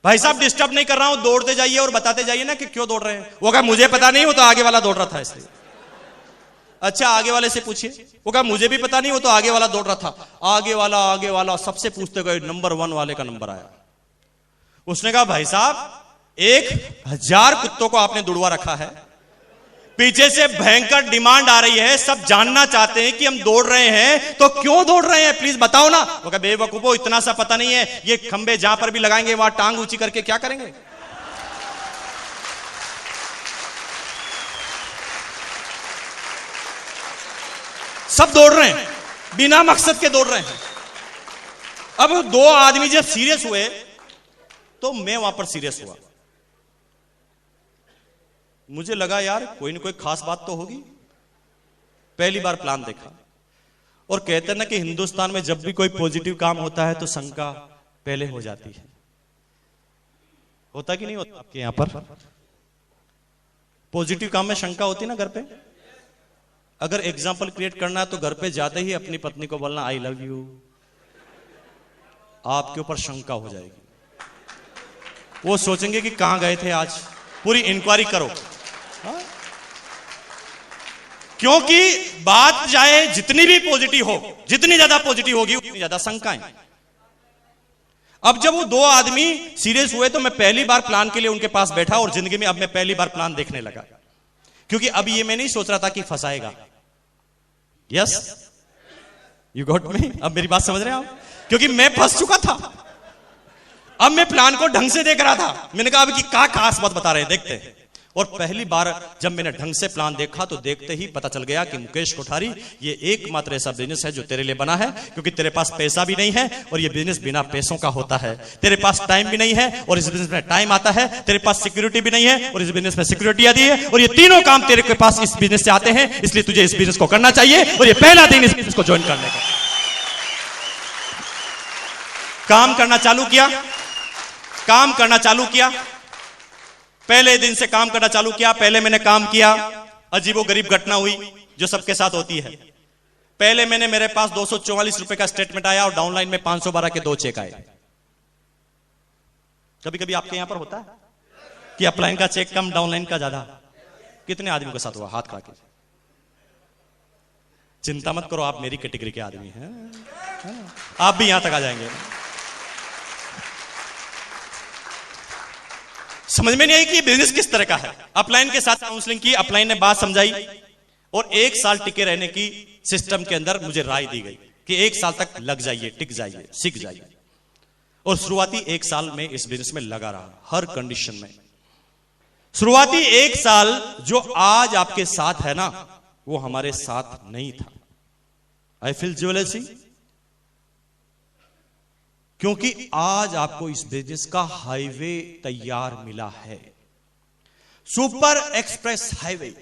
[SPEAKER 1] भाई साहब डिस्टर्ब नहीं कर रहा हूं, दौड़ते जाइए और बताते जाइए ना कि क्यों दौड़ रहे हैं। वो कहा मुझे पता नहीं, वो तो आगे वाला दौड़ रहा था इसलिए। अच्छा आगे वाले से पूछिए। वो कहा मुझे भी पता नहीं, वो तो आगे वाला दौड़ रहा था। आगे वाला सबसे पूछते गए, नंबर 1 वाले का नंबर आया। उसने कहा भाई साहब 1000 कुत्तों को आपने दुड़वा रखा है, पीछे से भयंकर डिमांड आ रही है, सब जानना चाहते हैं कि हम दौड़ रहे हैं तो क्यों दौड़ रहे हैं, प्लीज बताओ ना। वो कहा बेवकूफो, इतना सा पता नहीं है, ये खंबे जहां पर भी लगाएंगे वहां टांग ऊंची करके क्या करेंगे। सब दौड़ रहे हैं, बिना मकसद के दौड़ रहे हैं। अब 2 आदमी जब सीरियस हुए तो मैं वहां पर सीरियस हुआ। मुझे लगा यार कोई ना कोई खास बात तो होगी। पहली बार प्लान देखा, और कहते हैं ना कि हिंदुस्तान में जब भी कोई पॉजिटिव काम होता है तो शंका पहले हो जाती है। होता कि नहीं होता आपके यहां पर? पॉजिटिव काम में शंका होती ना घर पे। अगर एग्जाम्पल क्रिएट करना है तो घर पे जाते ही अपनी पत्नी को बोलना आई लव यू, आपके ऊपर शंका हो जाएगी। वो सोचेंगे कि कहां गए थे आज, पूरी इंक्वायरी करो। हाँ? क्योंकि बात चाहे जितनी भी पॉजिटिव हो, जितनी ज्यादा पॉजिटिव होगी उतनी ज्यादा शंकाएं। अब जब वो 2 आदमी सीरियस हुए तो मैं पहली बार प्लान के लिए उनके पास बैठा, और जिंदगी में अब मैं पहली बार प्लान देखने लगा। क्योंकि अब ये मैं नहीं सोच रहा था कि फंसाएगा। Yes you got me? अब मेरी बात समझ रहे हैं आप? क्योंकि मैं फंस चुका था, अब मैं प्लान को ढंग से देख रहा था। मैंने कहा अब कि क्या खास बात बता रहे हैं, देखते हैं। और पहली बार जब मैंने ढंग से प्लान देखा तो देखते ही पता चल गया कि मुकेश कोठारी, ये एकमात्र ऐसा बिजनेस है जो तेरे लिए बना है। क्योंकि तेरे पास पैसा भी नहीं है और ये बिजनेस बिना पैसों का होता है। तेरे पास टाइम भी नहीं है और इस बिजनेस में टाइम आता है। तेरे पास सिक्योरिटी भी नहीं है और इस बिजनेस में सिक्योरिटी आती है। और ये तीनों काम तेरे के पास इस बिजनेस से आते हैं, इसलिए तुझे इस बिजनेस को करना चाहिए। और ये पहला दिन इस बिजनेस को ज्वाइन करने का। काम करना चालू किया। पहले दिन से काम करना चालू किया। पहले मैंने काम किया, अजीबोगरीब घटना हुई जो सबके साथ होती है। पहले मेरे पास 244 रुपए का स्टेटमेंट आया और डाउनलाइन में 512 के 2 चेक आए। कभी कभी आपके यहां पर होता है कि अपलाइन का चेक कम, डाउनलाइन का ज्यादा। कितने आदमियों के साथ हुआ? हाथ खड़ा कीजिए। चिंता मत करो, आप मेरी कैटेगरी के आदमी हैं, आप भी यहां तक आ जाएंगे। समझ में नहीं आई कि ये बिजनेस किस तरह का है। अपलाइन के साथ काउंसलिंग की, अपलाइन ने बात समझाई और 1 साल टिके रहने की सिस्टम के अंदर मुझे राय दी गई कि 1 साल तक लग जाइए, टिक जाइए, सीख जाइए। और शुरुआती 1 साल में इस बिजनेस में लगा रहा, हर कंडीशन में। शुरुआती 1 साल जो आज आपके साथ है ना, वो हमारे साथ नहीं था। आई फील ज्वेलसी, क्योंकि आज आपको इस बिजनेस का हाईवे तैयार मिला है, सुपर एक्सप्रेस हाईवे।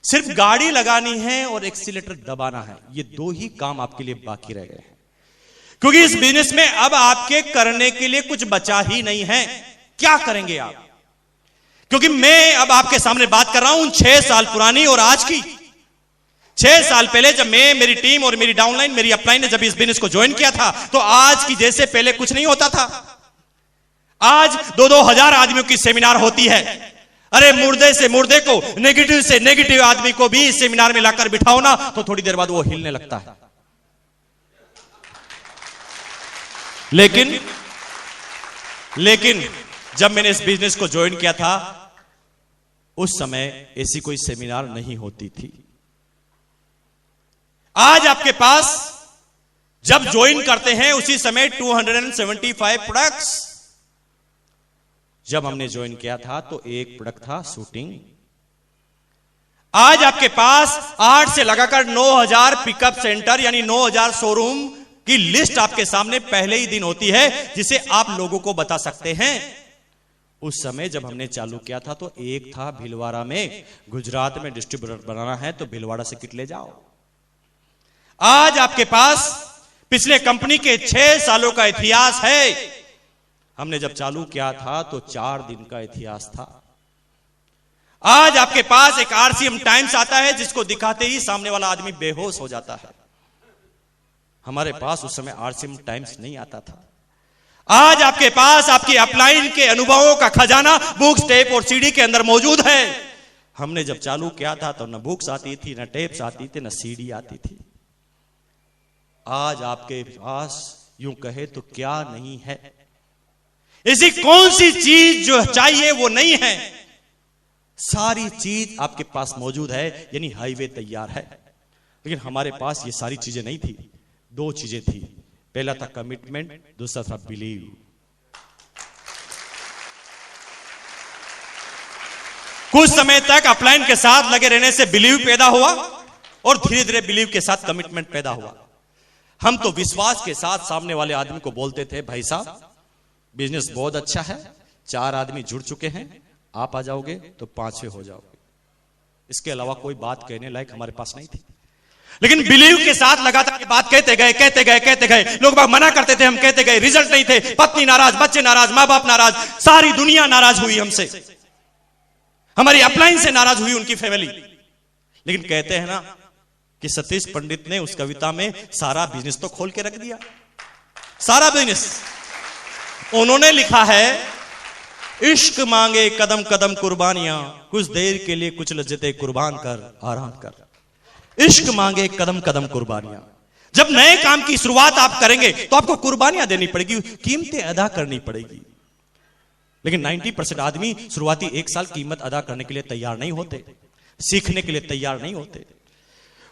[SPEAKER 1] सिर्फ गाड़ी लगानी है और एक्सीलेटर दबाना है, ये 2 ही काम आपके लिए बाकी रह गए हैं। क्योंकि इस बिजनेस में अब आपके करने के लिए कुछ बचा ही नहीं है। क्या करेंगे आप? क्योंकि मैं अब आपके सामने बात कर रहा हूं 6 साल पुरानी और आज की। 6 साल पहले जब मैं, मेरी टीम और मेरी डाउनलाइन, मेरी अपलाइन ने जब इस बिजनेस को ज्वाइन किया था तो आज की जैसे पहले कुछ नहीं होता था। आज 2-2 हजार आदमियों की सेमिनार होती है। अरे मुर्दे से मुर्दे को, नेगेटिव से नेगेटिव आदमी को भी इस सेमिनार में लाकर बिठाओ ना तो थोड़ी देर बाद वो हिलने लगता है। लेकिन जब मैंने इस बिजनेस को ज्वाइन किया था उस समय ऐसी कोई सेमिनार नहीं होती थी। आज आपके पास जब ज्वाइन करते हैं उसी समय 275 प्रोडक्ट्स। जब हमने ज्वाइन किया था तो एक प्रोडक्ट था शूटिंग। आज आपके पास 8 से लगाकर 9000 पिकअप सेंटर यानी 9000 शोरूम की लिस्ट आपके सामने पहले ही दिन होती है, जिसे आप लोगों को बता सकते हैं। उस समय जब हमने चालू किया था तो एक था भीलवाड़ा में, गुजरात में डिस्ट्रीब्यूटर बनाना है तो भीलवाड़ा से किट ले जाओ। आज आपके पास पिछले कंपनी के 6 सालों का इतिहास है। हमने जब चालू किया था तो 4 दिन का इतिहास था। आज आपके पास एक आरसीएम टाइम्स आता है जिसको दिखाते ही सामने वाला आदमी बेहोश हो जाता है। हमारे पास उस समय आरसीएम टाइम्स नहीं आता था। आज आपके पास आपकी अपलाइन के अनुभवों का खजाना बुक्स, टेप और सीडी के अंदर मौजूद है। हमने जब चालू किया था तो न बुक्स आती थी, न टेप्स आती थी, न सीडी आती थी। आज आपके पास यूं कहे तो क्या नहीं है? ऐसी कौन सी चीज जो चाहिए वो नहीं है? सारी चीज आपके पास मौजूद है, यानी हाईवे तैयार है। लेकिन हमारे पास ये सारी चीजें नहीं थी। दो चीजें थी, पहला था कमिटमेंट, दूसरा था बिलीव। कुछ समय तक अपलाइन के साथ लगे रहने से बिलीव पैदा हुआ और धीरे धीरे बिलीव के साथ कमिटमेंट पैदा हुआ। हम तो विश्वास के साथ सामने वाले आदमी को बोलते थे, भाई साहब बिजनेस बहुत अच्छा है, 4 आदमी जुड़ चुके हैं, आप आ जाओगे तो 5वें हो जाओगे। इसके अलावा कोई बात कहने लायक हमारे पास नहीं थी। लेकिन बिलीव के साथ लगातार बात कहते गए। लोग बाग मना करते थे, हम कहते गए, रिजल्ट नहीं थे। पत्नी नाराज, बच्चे नाराज, मां बाप नाराज, सारी दुनिया नाराज हुई हमसे, हमारी अपलाइन से नाराज हुई उनकी फैमिली। लेकिन कहते हैं ना कि सतीश पंडित ने उस कविता में सारा बिजनेस तो खोल के रख दिया। सारा बिजनेस उन्होंने लिखा है, इश्क मांगे कदम कदम कुर्बानियां, कुछ देर के लिए कुछ लज्जतें कुर्बान कर आराम कर। इश्क मांगे कदम कदम कुर्बानियां। जब नए काम की शुरुआत आप करेंगे तो आपको कुर्बानियां देनी पड़ेगी, कीमतें अदा करनी पड़ेगी। लेकिन 90% आदमी शुरुआती 1 साल कीमत अदा करने के लिए तैयार नहीं होते, सीखने के लिए तैयार नहीं होते।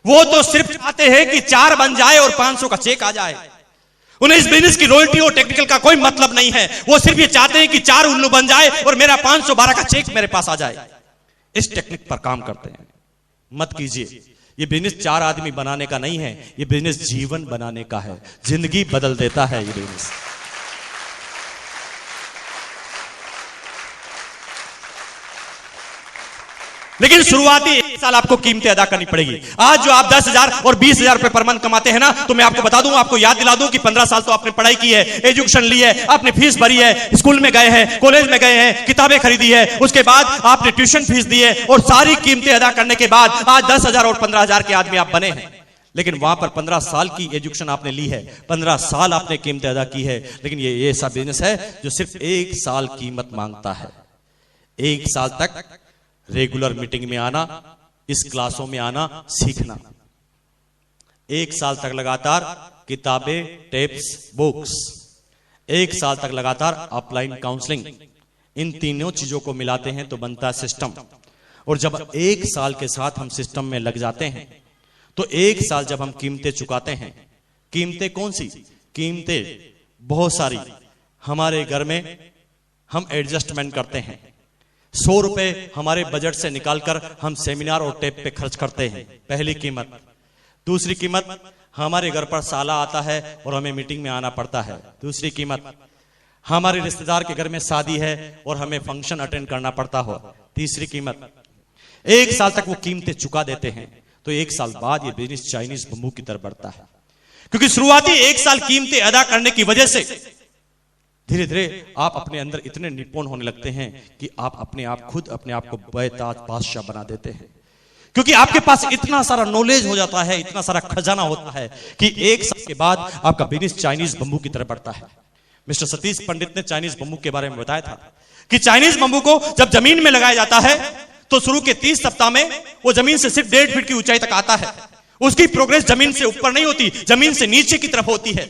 [SPEAKER 1] वो तो सिर्फ चाहते हैं कि 4 बन जाए और 500 का चेक आ जाए। उन्हें इस बिजनेस की रॉयल्टी और टेक्निकल का कोई मतलब नहीं है। वो सिर्फ ये चाहते हैं कि 4 उल्लू बन जाए और मेरा 512 का चेक मेरे पास आ जाए। इस टेक्निक पर काम करते हैं। मत कीजिए। ये बिजनेस 4 आदमी बनाने का नहीं है, ये बिजनेस जीवन बनाने का है। जिंदगी बदल देता है ये बिजनेस। लेकिन शुरुआती 1 साल आपको कीमतें अदा करनी पड़ेगी। आज जो आप 10,000 और 20,000 रुपए पर मंथ कमाते हैं ना, तो मैं आपको बता दूं, आपको याद दिला दूं कि 15 साल तो आपने पढ़ाई की है, एजुकेशन ली है, आपने फीस भरी है, स्कूल में गए हैं, कॉलेज में गए हैं, किताबें खरीदी है, उसके बाद आपने ट्यूशन फीस दी है और सारी कीमतें अदा करने के बाद आज 10,000 और 15,000 के आदमी आप बने हैं। लेकिन वहां पर 15 साल की एजुकेशन आपने ली है, 15 साल आपने कीमतें अदा की है। लेकिन ये ऐसा बिजनेस है जो सिर्फ 1 साल कीमत मांगता है। 1 साल तक रेगुलर मीटिंग में आना, इस क्लासों में आना, सीखना। 1 साल तक लगातार किताबें, टेप्स, बुक्स। 1 साल तक लगातार अपलाइन काउंसलिंग। इन तीनों चीजों को मिलाते हैं तो बनता है सिस्टम। और जब 1 साल के साथ हम सिस्टम में लग जाते हैं तो 1 साल जब हम कीमतें चुकाते हैं, कीमतें कौन सी? कीमतें बहुत सारी। हमारे घर में हम एडजस्टमेंट करते हैं। 100 रुपए हमारे बजट से निकालकर हम सेमिनार और टेप पे खर्च करते हैं, पहली कीमत। दूसरी कीमत, हमारे घर पर साला आता है और हमें मीटिंग में आना पड़ता है, दूसरी कीमत। हमारे रिश्तेदार के घर में शादी है और हमें फंक्शन अटेंड करना पड़ता हो, तीसरी कीमत। 1 साल तक वो कीमतें चुका देते हैं तो 1 साल बाद ये बिजनेस चाइनीज बम्बू की तरफ बढ़ता है। क्योंकि शुरुआती 1 साल कीमतें अदा करने की वजह से धीरे धीरे आप अपने अंदर इतने निपुण होने लगते हैं कि आप अपने आप खुद अपने आप को बेताज बादशाह बना देते हैं। क्योंकि आपके पास इतना सारा नॉलेज हो जाता है, इतना सारा खजाना होता है कि 1 साल के बाद आपका बिजनेस चाइनीज बम्बू की तरफ बढ़ता है। मिस्टर सतीश पंडित ने चाइनीज बम्बू के बारे में बताया था कि चाइनीज बम्बू को जब जमीन में लगाया जाता है तो शुरू के 30 सप्ताह में वो जमीन से सिर्फ 1.5 फीट की ऊंचाई तक आता है। उसकी प्रोग्रेस जमीन से ऊपर नहीं होती, जमीन से नीचे की तरफ होती है।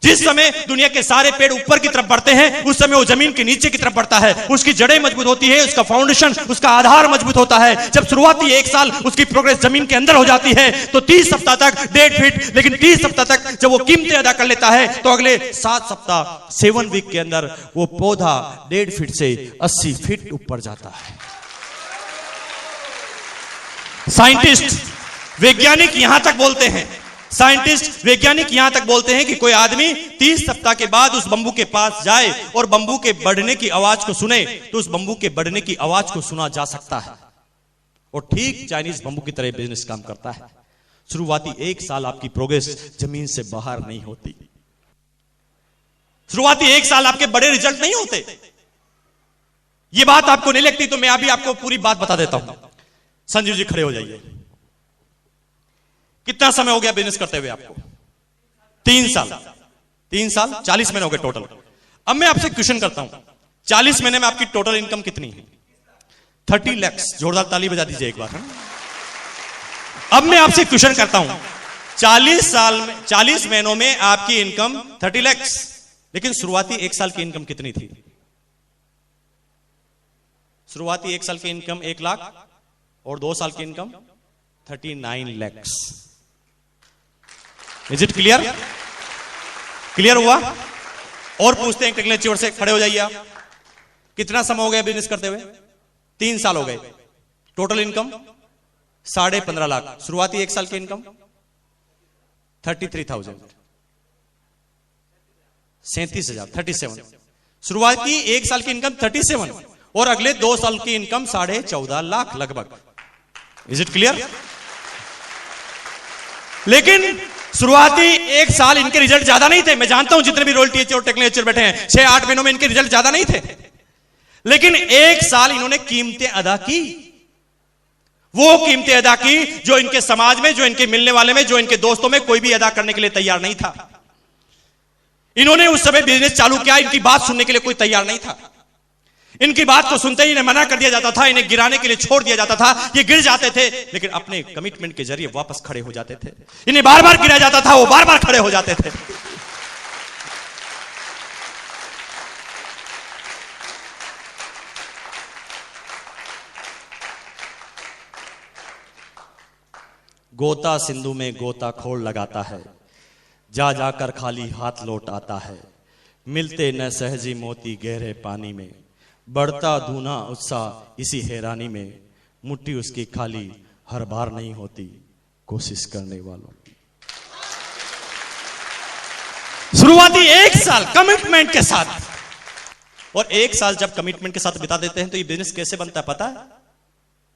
[SPEAKER 1] जिस समय दुनिया के सारे पेड़ ऊपर की तरफ बढ़ते हैं, उस समय वो जमीन के नीचे की तरफ बढ़ता है। उसकी जड़ें मजबूत होती है, उसका फाउंडेशन, उसका आधार मजबूत होता है। जब शुरुआती 1 साल उसकी प्रोग्रेस जमीन के अंदर हो जाती है तो 30 सप्ताह तक 1.5 फीट, लेकिन 30 सप्ताह तक जब वो कीमतें अदा कर लेता है तो अगले 7 सप्ताह 7 वीक के अंदर वो पौधा 1.5 फीट से 80 फीट ऊपर जाता है। साइंटिस्ट, वैज्ञानिक यहां तक बोलते हैं, साइंटिस्ट वैज्ञानिक यहां तक बोलते हैं कि कोई आदमी 30 सप्ताह के बाद उस बंबू के पास जाए और बंबू के बढ़ने की आवाज को सुने तो उस बंबू के बढ़ने की आवाज को सुना जा सकता है। और ठीक चाइनीज बंबू की तरह बिजनेस काम करता है। शुरुआती 1 साल आपकी प्रोग्रेस जमीन से बाहर नहीं होती। शुरुआती 1 साल आपके बड़े रिजल्ट नहीं होते। यह बात आपको नहीं लगती तो मैं अभी आपको पूरी बात बता देता हूं। संजीव जी खड़े हो जाइए। कितना समय हो गया बिजनेस करते हुए आपको? 3 साल। 3 साल 40 महीने हो गए टोटल। अब मैं आपसे क्वेश्चन करता हूं, 40 महीने में आपकी टोटल इनकम कितनी है? 30 लाख। जोरदार ताली बजा दीजिए एक बार। अब मैं आपसे क्वेश्चन करता हूं, 40 महीनों में आपकी इनकम 30 लाख, लेकिन शुरुआती एक साल की इनकम कितनी थी? शुरुआती एक साल की इनकम 1 लाख और 2 साल की income 39 lakh. Is it clear? Clear हुआ? और पूछते हैं टेक्निकल चेयर से, खड़े हो जाइए आप। कितना समय हो गया बिजनेस करते हुए? 3 साल हो गए। Total income 15.5 lakh. शुरुआती एक साल की इनकम 33,000, 37,000, 37। शुरुआती एक साल की इनकम 37 और अगले 2 साल की इनकम 14.5 लाख लगभग। Is it clear? लेकिन शुरुआती एक साल इनके रिजल्ट ज्यादा नहीं थे। मैं जानता हूं जितने भी रोल टीचर और टेक्निकल टीचर बैठे हैं, 6-8 महीनों में इनके रिजल्ट ज्यादा नहीं थे, लेकिन एक साल इन्होंने कीमतें अदा की। वो कीमतें अदा की जो इनके समाज में, जो इनके मिलने वाले में, जो इनके दोस्तों में कोई भी अदा करने के लिए तैयार नहीं था। इन्होंने उस समय बिजनेस चालू किया, इनकी बात सुनने के लिए कोई तैयार नहीं था। इनकी बात को सुनते ही इन्हें मना कर दिया जाता था, इन्हें गिराने के लिए छोड़ दिया जाता था। ये गिर जाते थे, लेकिन अपने कमिटमेंट के जरिए वापस खड़े हो जाते थे। इन्हें बार बार गिराया जाता था, वो बार बार खड़े हो जाते थे। गोता सिंधु में गोताखोर लगाता है, जा जाकर खाली हाथ लौट आता है। मिलते न सहजी मोती गहरे पानी में, बढ़ता धूना उत्साह इसी हैरानी में। मुट्ठी उसकी खाली हर बार नहीं होती कोशिश करने वालों की। शुरुआती एक साल कमिटमेंट के साथ, और एक साल जब कमिटमेंट के साथ बिता देते हैं तो ये बिजनेस कैसे बनता है पता है?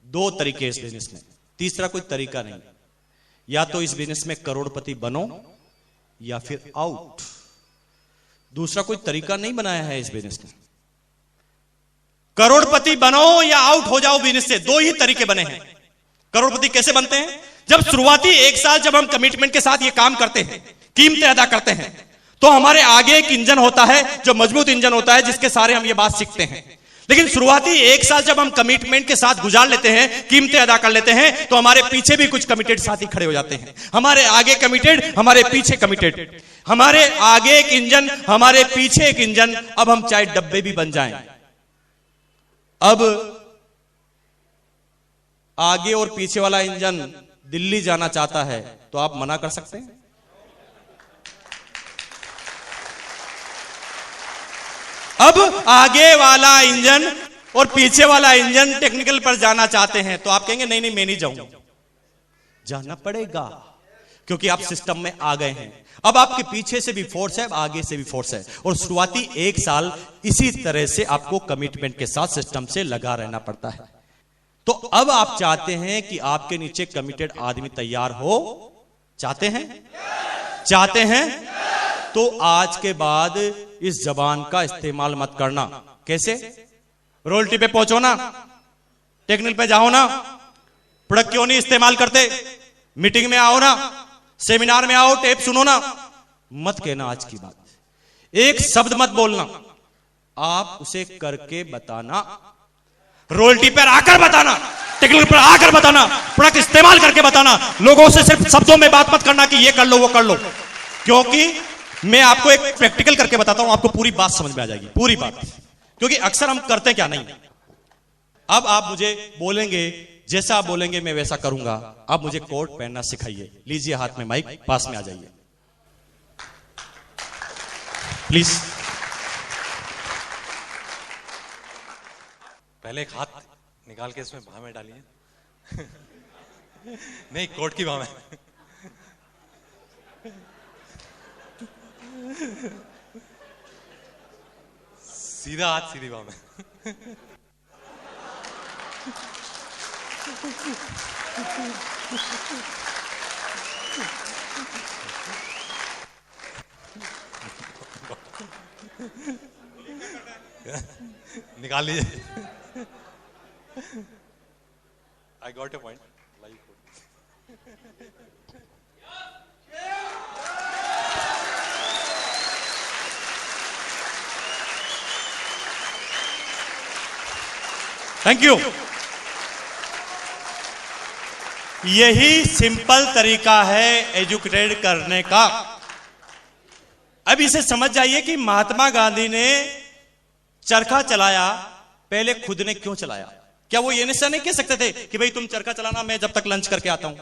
[SPEAKER 1] 2 तरीके इस बिजनेस में, तीसरा कोई तरीका नहीं। या तो इस बिजनेस में करोड़पति बनो या फिर आउट। दूसरा कोई तरीका नहीं बनाया है इस बिजनेस ने। करोड़पति बनो या आउट हो जाओ बिजनेस से, 2 ही तरीके बने हैं। करोड़पति कैसे बनते हैं? जब शुरुआती एक साल जब हम कमिटमेंट के साथ ये काम करते हैं, कीमतें अदा करते हैं, तो हमारे आगे एक इंजन होता है जो मजबूत इंजन होता है, जिसके सारे हम ये बात सीखते हैं। लेकिन शुरुआती एक साल जब हम कमिटमेंट के साथ गुजार लेते हैं, कीमतें अदा कर लेते हैं, तो हमारे पीछे भी कुछ कमिटेड साथी खड़े हो जाते हैं। हमारे आगे कमिटेड, हमारे पीछे कमिटेड, हमारे आगे एक इंजन, हमारे पीछे एक इंजन। अब हम चाहे डब्बे भी बन जाएं, अब आगे और पीछे वाला इंजन दिल्ली जाना चाहता है तो आप मना कर सकते हैं? अब आगे वाला इंजन और पीछे वाला इंजन टेक्निकल पर जाना चाहते हैं तो आप कहेंगे नहीं नहीं मैं नहीं जाऊंगा। जाना पड़ेगा, क्योंकि आप सिस्टम में आ गए हैं। अब आपके पीछे से भी फोर्स है, आगे से भी फोर्स है, और शुरुआती एक साल इसी तरह से आपको कमिटमेंट के साथ सिस्टम से लगा रहना पड़ता है। तो अब आप चाहते हैं कि आपके नीचे कमिटेड आदमी तैयार हो, चाहते हैं? चाहते हैं? तो आज के बाद इस जबान का इस्तेमाल मत करना। कैसे? रोयल्टी पे पहुंचो ना, टेक्निकल पे जाओ ना, प्रोडक्ट क्यों नहीं इस्तेमाल करते, मीटिंग में आओ ना, सेमिनार में आओ, टेप सुनो ना। मत कहना आज की बात, एक शब्द मत बोलना, आप उसे करके बताना, रॉयल्टी पर आकर बताना, टेक्निकल पर आकर बताना, प्रोडक्ट इस्तेमाल करके बताना। लोगों से सिर्फ शब्दों में बात मत करना कि ये कर लो वो कर लो, क्योंकि मैं आपको एक प्रैक्टिकल करके बताता हूं, आपको पूरी बात समझ में आ जाएगी, पूरी बात। क्योंकि अक्सर हम करते क्या नहीं। अब आप मुझे बोलेंगे, जैसा आप बोलेंगे मैं वैसा करूंगा। आप मुझे कोट पहनना सिखाइए। लीजिए हाथ में माइक, पास में आ जाइए प्लीज।
[SPEAKER 2] पहले एक हाथ निकाल के इसमें बाह में डालिए। नहीं, कोट की बाह में। सीधा हाथ सीधी बाह में। निकाल लीजिए। I got your point.
[SPEAKER 1] Thank you. यही सिंपल तरीका है एजुकेटेड करने का। अब इसे समझ जाइए कि महात्मा गांधी ने चरखा चलाया, पहले खुद ने क्यों चलाया? क्या वो ये निश्चय नहीं कह सकते थे कि भाई तुम चरखा चलाना, मैं जब तक लंच करके आता हूं?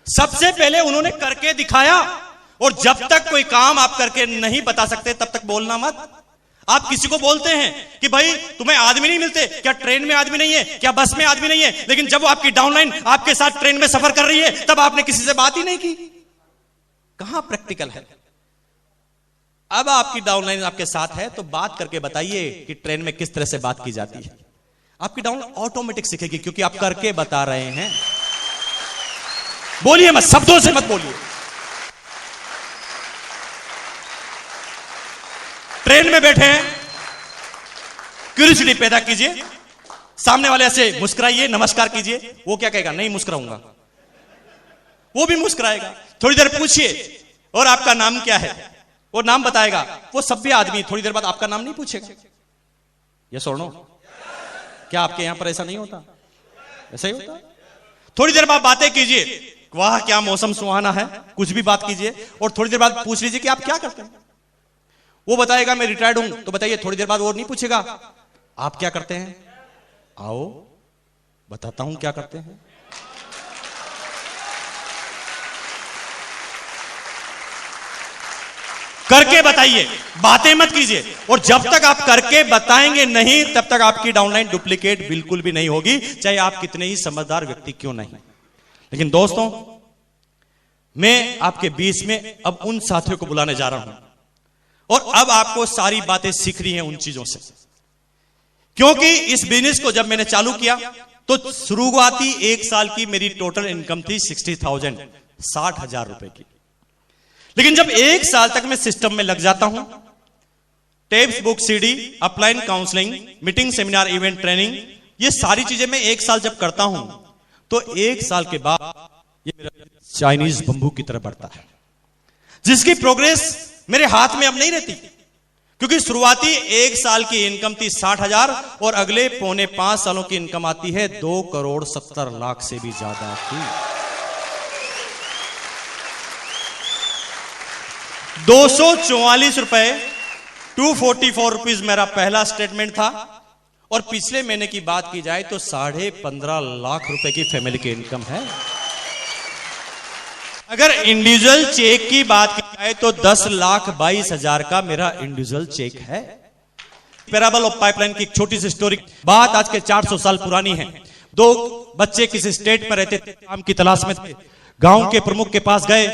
[SPEAKER 1] सबसे पहले उन्होंने करके दिखाया। और जब तक कोई काम आप करके नहीं बता सकते तब तक बोलना मत। आप किसी को बोलते हैं कि भाई तुम्हें आदमी नहीं मिलते क्या? ट्रेन में आदमी नहीं है क्या? बस में आदमी नहीं है? लेकिन जब वो आपकी डाउनलाइन आपके साथ ट्रेन में सफर कर रही है तब आपने किसी से बात ही नहीं की। कहां प्रैक्टिकल है? अब आपकी डाउनलाइन आपके साथ है तो बात करके बताइए कि ट्रेन में किस तरह से बात की जाती है। आपकी डाउनलाइन ऑटोमेटिक सीखेगी क्योंकि आप करके बता रहे हैं। बोलिए मत, शब्दों से मत बोलिए। ट्रेन में बैठे हैं, क्यूरियोसिटी पैदा कीजिए, सामने वाले से मुस्कुराइए, नमस्कार कीजिए। वो क्या कहेगा? नहीं मुस्कुराऊंगा। वो भी मुस्कुराएगा। थोड़ी देर पूछिए और आपका नाम क्या है? वो नाम बताएगा। वो सभ्य आदमी थोड़ी देर बाद आपका नाम नहीं पूछेगा। ये सुनो, क्या आपके यहां पर ऐसा नहीं होता? ऐसा ही होता। थोड़ी देर बाद बातें कीजिए, वाह क्या मौसम सुहाना है, कुछ भी बात कीजिए। और थोड़ी देर बाद पूछ लीजिए कि आप क्या करते हैं। वो बताएगा मैं रिटायर्ड हूं, तो बताइए। थोड़ी देर बाद वो नहीं पूछेगा आप क्या करते हैं? आओ बताता हूं क्या करते हैं। करके बताइए, बातें मत कीजिए। और जब तक आप करके बताएंगे नहीं तब तक आपकी डाउनलाइन डुप्लीकेट बिल्कुल भी नहीं होगी, चाहे आप कितने ही समझदार व्यक्ति क्यों नहीं। लेकिन दोस्तों, मैं आपके बीच में अब उन साथियों को बुलाने जा रहा हूं और अब आपको सारी बातें सीखनी है उन चीजों से। क्योंकि इस बिजनेस को जब मैंने चालू किया तो शुरुआती एक साल की मेरी टोटल इनकम थी 60,000, 60,000 रुपए की। लेकिन जब एक साल तक मैं सिस्टम में लग जाता हूं, tapes, book, CD, upline counselling, meeting, seminar, event, training, ये सारी चीजें मैं एक साल जब करता हूं तो एक साल के बाद ये मेरा चाइनीज बंबू की तरह बढ़ता है, जिसकी प्रोग्रेस मेरे हाथ में अब नहीं रहती। क्योंकि शुरुआती एक साल की इनकम थी 60,000 और अगले 4.5 सालों की इनकम आती है 2,70,00,000 से भी ज्यादा की। 244 रुपए, 244 रुपीज मेरा पहला स्टेटमेंट था। और पिछले महीने की बात की जाए तो 15.5 लाख रुपए की फैमिली की इनकम है। अगर इंडिविजुअल चेक की बात की जाए तो 10,22,000 का मेरा इंडिविजुअल चेक है। पैराबल ऑफ पाइपलाइन की एक छोटी सी स्टोरी, बात आज के 400 साल पुरानी है। दो बच्चे किसी स्टेट में रहते थे, काम की तलाश में थे। गांव के प्रमुख के पास गए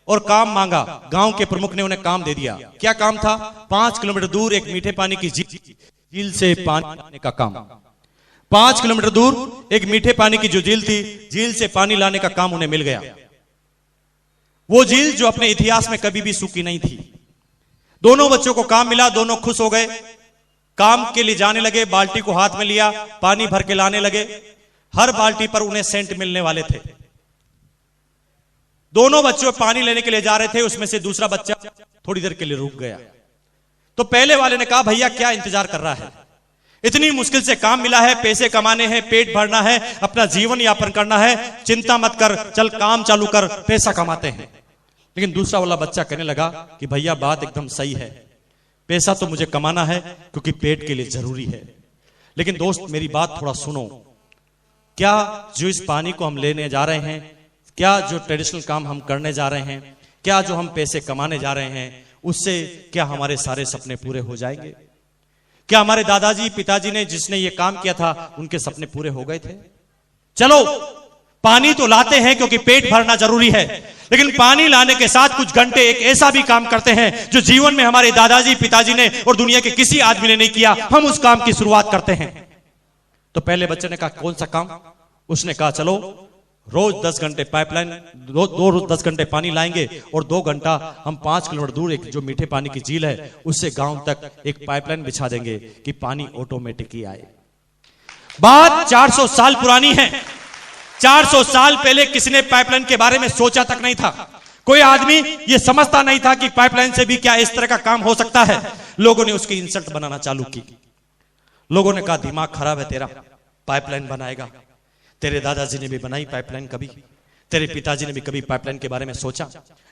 [SPEAKER 1] और काम मांगा। गांव के प्रमुख ने उन्हें काम दे दिया। क्या काम था? 5 किलोमीटर दूर एक मीठे पानी की झील से पानी लाने का काम। 5 किलोमीटर दूर एक मीठे पानी की जो झील थी, झील से पानी लाने का काम उन्हें मिल गया। वो झील जो अपने इतिहास में कभी भी सूखी नहीं थी। दोनों बच्चों को काम मिला, दोनों खुश हो गए। काम के लिए जाने लगे, बाल्टी को हाथ में लिया, पानी भर के लाने लगे। हर बाल्टी पर उन्हें सेंट मिलने वाले थे। दोनों बच्चों पानी लेने के लिए जा रहे थे, उसमें से दूसरा बच्चा थोड़ी देर के लिए रुक गया। तो पहले वाले ने कहा, भैया क्या इंतजार कर रहा है? इतनी मुश्किल से काम मिला है, पैसे कमाने हैं, पेट भरना है, अपना जीवन यापन करना है, चिंता मत कर, चल काम चालू कर, पैसा कमाते हैं। लेकिन दूसरा वाला बच्चा कहने लगा कि भैया बात एकदम सही है, पैसा तो मुझे कमाना है क्योंकि पेट के लिए जरूरी है। लेकिन दोस्त मेरी बात थोड़ा सुनो, क्या जो इस पानी को हम लेने जा रहे हैं, क्या जो ट्रेडिशनल काम हम करने जा रहे हैं, क्या जो हम पैसे कमाने जा रहे हैं, उससे क्या हमारे सारे सपने पूरे हो जाएंगे? क्या हमारे दादाजी पिताजी ने जिसने ये काम किया था उनके सपने पूरे हो गए थे? चलो पानी तो लाते हैं क्योंकि पेट भरना जरूरी है, लेकिन पानी लाने के साथ कुछ घंटे एक ऐसा भी काम करते हैं जो जीवन में हमारे दादाजी पिताजी ने और दुनिया के किसी आदमी ने नहीं किया, हम उस काम की शुरुआत करते हैं। तो पहले बच्चे ने कहा कौन सा काम? उसने कहा चलो रोज 10 घंटे पाइपलाइन, रोज 10 घंटे पानी लाएंगे और 2 घंटा हम 5 किलोमीटर दूर एक जो मीठे पानी की झील है उससे गांव तक एक पाइपलाइन बिछा देंगे कि पानी ऑटोमेटिक ही आए। बात 400 साल पुरानी है। 400 साल पहले किसी ने पाइपलाइन के बारे में सोचा तक नहीं था। कोई आदमी यह समझता नहीं था कि पाइपलाइन से भी क्या इस तरह का काम हो सकता है। लोगों ने उसकी इंसल्ट बनाना चालू की। लोगों ने कहा दिमाग खराब है तेरा, पाइपलाइन बनाएगा। तेरे दादाजी ने भी बनाई पाइपलाइन कभी? तेरे पिताजी ने भी कभी पाइपलाइन के बारे में सोचा?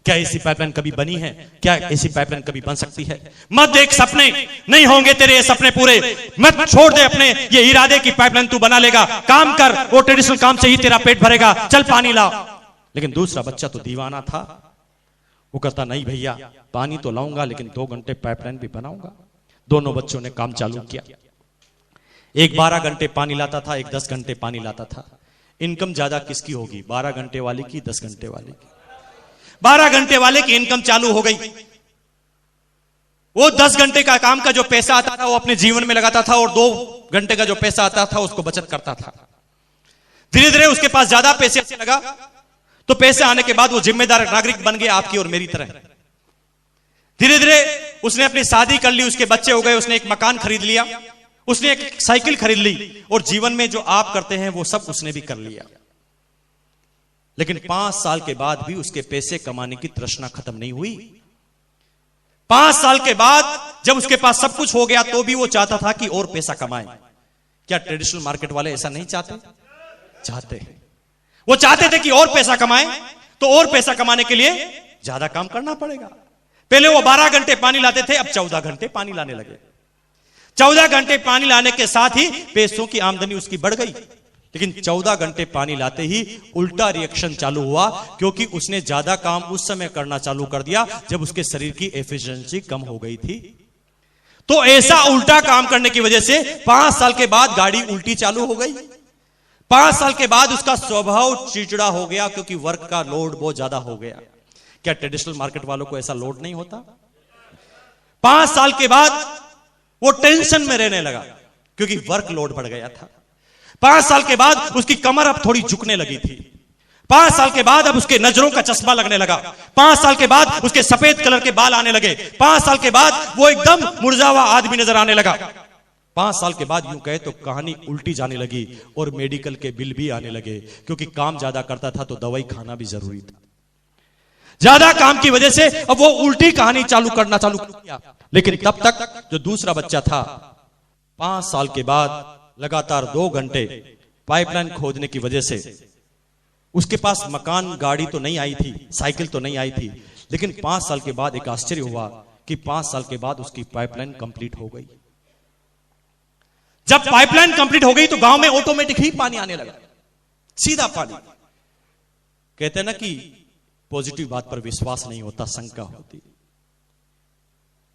[SPEAKER 1] क्या ऐसी पाइपलाइन कभी बनी है? क्या ऐसी पाइपलाइन कभी बन सकती है? मत देख सपने, नहीं होंगे तेरे ये सपने पूरे। मत छोड़ दे अपने ये इरादे की पाइपलाइन तू बना लेगा। काम कर, वो ट्रेडिशनल काम से ही तेरा पेट भरेगा, चल पानी ला। लेकिन दूसरा बच्चा तो दीवाना था, वो कहता नहीं भैया पानी तो लाऊंगा लेकिन 2 घंटे पाइपलाइन भी बनाऊंगा। दोनों बच्चों ने काम चालू किया। एक 12 घंटे पानी लाता था, एक 10 घंटे पानी लाता था। इनकम ज्यादा किसकी होगी, 12 घंटे वाले की, 10 घंटे वाले की? 12 घंटे वाले की इनकम चालू हो गई। वो 10 घंटे का काम का जो पैसा आता था वो अपने जीवन में लगाता था, और 2 घंटे का जो पैसा आता था उसको बचत करता था। धीरे धीरे उसके पास ज्यादा पैसे आने लगा, तो पैसे आने के बाद वो जिम्मेदार नागरिक बन गया आपकी और मेरी तरह। धीरे धीरे उसने अपनी शादी कर ली, उसके बच्चे हो गए, उसने एक मकान खरीद लिया, उसने एक साइकिल खरीद ली, और जीवन में जो आप करते हैं वो सब उसने भी कर लिया। लेकिन 5 साल के बाद भी उसके पैसे कमाने की तृष्णा खत्म नहीं हुई। 5 साल के बाद जब उसके पास सब कुछ हो गया तो भी वो चाहता था कि और पैसा कमाए। क्या ट्रेडिशनल मार्केट वाले ऐसा नहीं चाहते? चाहते हैं। वो चाहते थे कि और पैसा कमाए, तो और पैसा कमाने के लिए ज्यादा काम करना पड़ेगा। पहले वो 12 घंटे पानी लाते थे, अब 14 घंटे पानी लाने लगे। 14 घंटे पानी लाने के साथ ही पैसों की आमदनी उसकी बढ़ गई। लेकिन 14 घंटे पानी लाते ही उल्टा रिएक्शन चालू हुआ, क्योंकि उसने ज्यादा काम उस समय करना चालू कर दिया जब उसके शरीर की एफिशिएंसी कम हो गई थी। तो ऐसा उल्टा काम करने की वजह से 5 साल के बाद गाड़ी उल्टी चालू हो गई। 5 साल के बाद उसका स्वभाव चिड़चिड़ा हो गया, क्योंकि वर्क का लोड बहुत ज्यादा हो गया। क्या ट्रेडिशनल मार्केट वालों को ऐसा लोड नहीं होता? 5 साल के बाद वो टेंशन में रहने लगा, क्योंकि वर्क लोड बढ़ गया था। 5 साल के बाद उसकी कमर अब थोड़ी झुकने लगी थी। 5 साल के बाद अब उसके नजरों का चश्मा लगने लगा। 5 साल के बाद उसके सफेद कलर के बाल आने लगे। 5 साल के बाद वो एकदम मुरझावा आदमी नजर आने लगा। 5 साल के बाद यूं कहे तो कहानी उल्टी जाने लगी, और मेडिकल के बिल भी आने लगे, क्योंकि काम ज्यादा करता था तो दवाई खाना भी जरूरी था। ज्यादा काम की वजह से अब वो उल्टी कहानी चालू कर दिया। लेकिन तब तक जो दूसरा बच्चा था, 5 साल के बाद लगातार 2 घंटे पाइपलाइन खोदने की वजह से उसके पास मकान गाड़ी तो नहीं आई थी, साइकिल तो नहीं आई थी, लेकिन 5 साल के बाद एक आश्चर्य हुआ कि 5 साल के बाद उसकी पाइपलाइन कंप्लीट हो गई। जब पाइपलाइन कंप्लीट हो गई तो गांव में ऑटोमेटिक ही पानी आने लगा, सीधा पानी। कहते हैं ना कि पॉजिटिव बात पर विश्वास नहीं होता, शंका होती।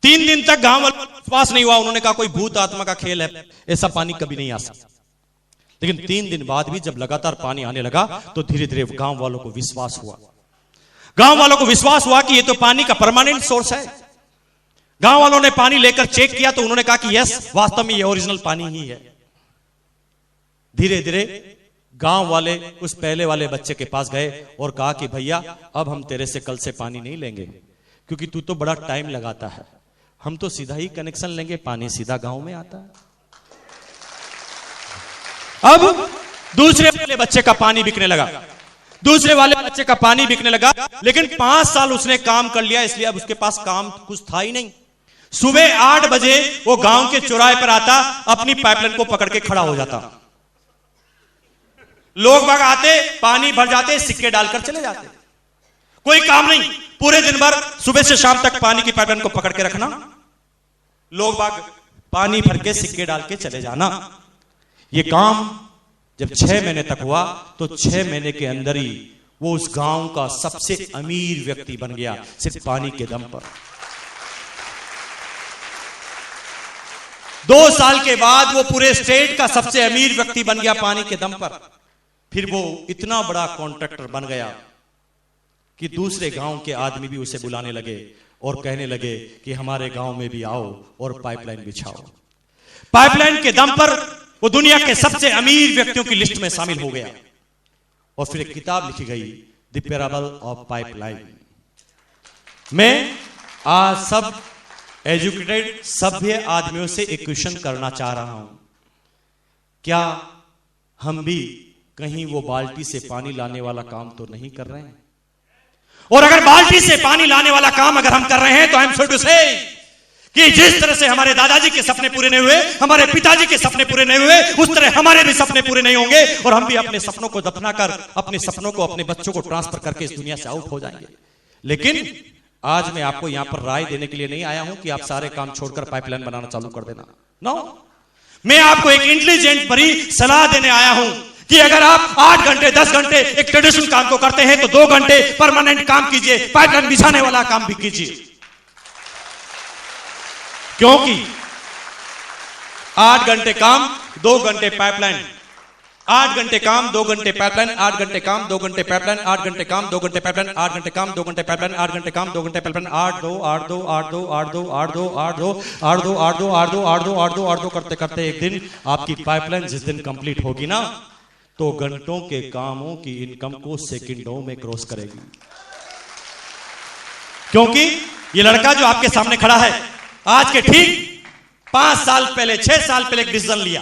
[SPEAKER 1] 3 दिन तक गांव वालों को विश्वास नहीं हुआ। उन्होंने कहा कोई भूत आत्मा का खेल है, ऐसा पानी कभी नहीं आ सकता। लेकिन 3 दिन बाद भी जब लगातार पानी आने लगा तो धीरे धीरे गांव वालों को विश्वास हुआ। गांव वालों को विश्वास हुआ कि ये तो पानी का परमानेंट सोर्स है। गांव वालों ने पानी लेकर चेक किया तो उन्होंने कहा कि यस, वास्तव में ये ओरिजिनल पानी ही है। धीरे धीरे गांव वाले उस पहले वाले बच्चे के पास गए और कहा कि भैया अब हम तेरे से कल से पानी नहीं लेंगे, क्योंकि तू तो बड़ा टाइम लगाता है। हम तो सीधा ही कनेक्शन लेंगे, पानी सीधा गांव में आता है। अब दूसरे वाले बच्चे का पानी बिकने लगा, दूसरे वाले बच्चे का पानी बिकने लगा। लेकिन 5 साल उसने काम कर लिया, इसलिए अब उसके पास काम कुछ था ही नहीं। सुबह 8 बजे वो गांव के चौराहे पर आता, अपनी पाइपलाइन को पकड़ के खड़ा हो जाता। लोग बाग आते, पानी भर जाते, सिक्के डालकर चले जाते। कोई काम नहीं, पूरे दिन भर सुबह से शाम तक पानी की पाइपलाइन को पकड़ के रखना, लोग बाग पानी भर के सिक्के डाल के चले जाना। ये काम जब 6 महीने तक हुआ तो 6 महीने के अंदर ही वो उस गांव का सबसे अमीर व्यक्ति बन गया, सिर्फ पानी के दम पर। 2 साल के बाद वो पूरे स्टेट का सबसे अमीर व्यक्ति बन गया पानी के दम पर। फिर वो इतना बड़ा कॉन्ट्रैक्टर बन गया कि दूसरे गांव के आदमी भी उसे बुलाने लगे और कहने लगे कि हमारे गांव में भी आओ और पाइपलाइन बिछाओ। पाइपलाइन के दम पर वो दुनिया के सबसे अमीर व्यक्तियों की लिस्ट में शामिल हो गया। और फिर एक किताब लिखी गई, द पैराबल ऑफ पाइपलाइन। मैं आज सब एजुकेटेड सभ्य आदमियों से एक क्वेश्चन करना चाह रहा हूं, क्या हम भी कहीं वो बाल्टी से पानी लाने वाला काम तो नहीं कर रहे हैं? और अगर बाल्टी से पानी लाने वाला काम अगर हम कर रहे हैं तो आई एम सॉरी टू से कि जिस तरह से हमारे दादाजी के सपने पूरे नहीं हुए, हमारे पिताजी के सपने पूरे नहीं हुए, उस तरह हमारे भी सपने पूरे नहीं होंगे और हम भी अपने सपनों को दफना कर, अपने सपनों को अपने बच्चों को ट्रांसफर करके इस दुनिया से आउट हो जाएंगे। लेकिन आज मैं आपको यहां पर राय देने के लिए नहीं आया हूं कि आप सारे काम छोड़कर पाइपलाइन बनाना चालू कर देना। नो, मैं आपको एक इंटेलिजेंट भरी सलाह देने आया हूं कि अगर आप 8 घंटे 10 घंटे एक ट्रेडिशनल काम को करते हैं तो 2 घंटे परमानेंट काम कीजिए, पाइपलाइन बिछाने वाला काम भी कीजिए। क्योंकि 8 घंटे काम 2 घंटे पाइपलाइन, 8 घंटे काम 2 घंटे पाइपलाइन, 8 घंटे काम 2 घंटे पाइपलाइन, 8 घंटे काम 2 घंटे पाइपलाइन, 8 घंटे काम 2 घंटे पाइपलाइन, 8 घंटे काम 2 घंटे पाइपलाइन, 8 2 8 2 8 2 8 2 8 2 8 2 8 2 8 2 8 2 8 2 8 2 8 2 करते करते एक दिन आपकी पाइपलाइन जिस दिन कंप्लीट होगी ना, तो घंटों के कामों की इनकम को सेकंडों में क्रॉस करेगी। क्योंकि ये लड़का जो आपके सामने खड़ा है, आज के ठीक 5 साल पहले 6 साल पहले एक डिसीजन लिया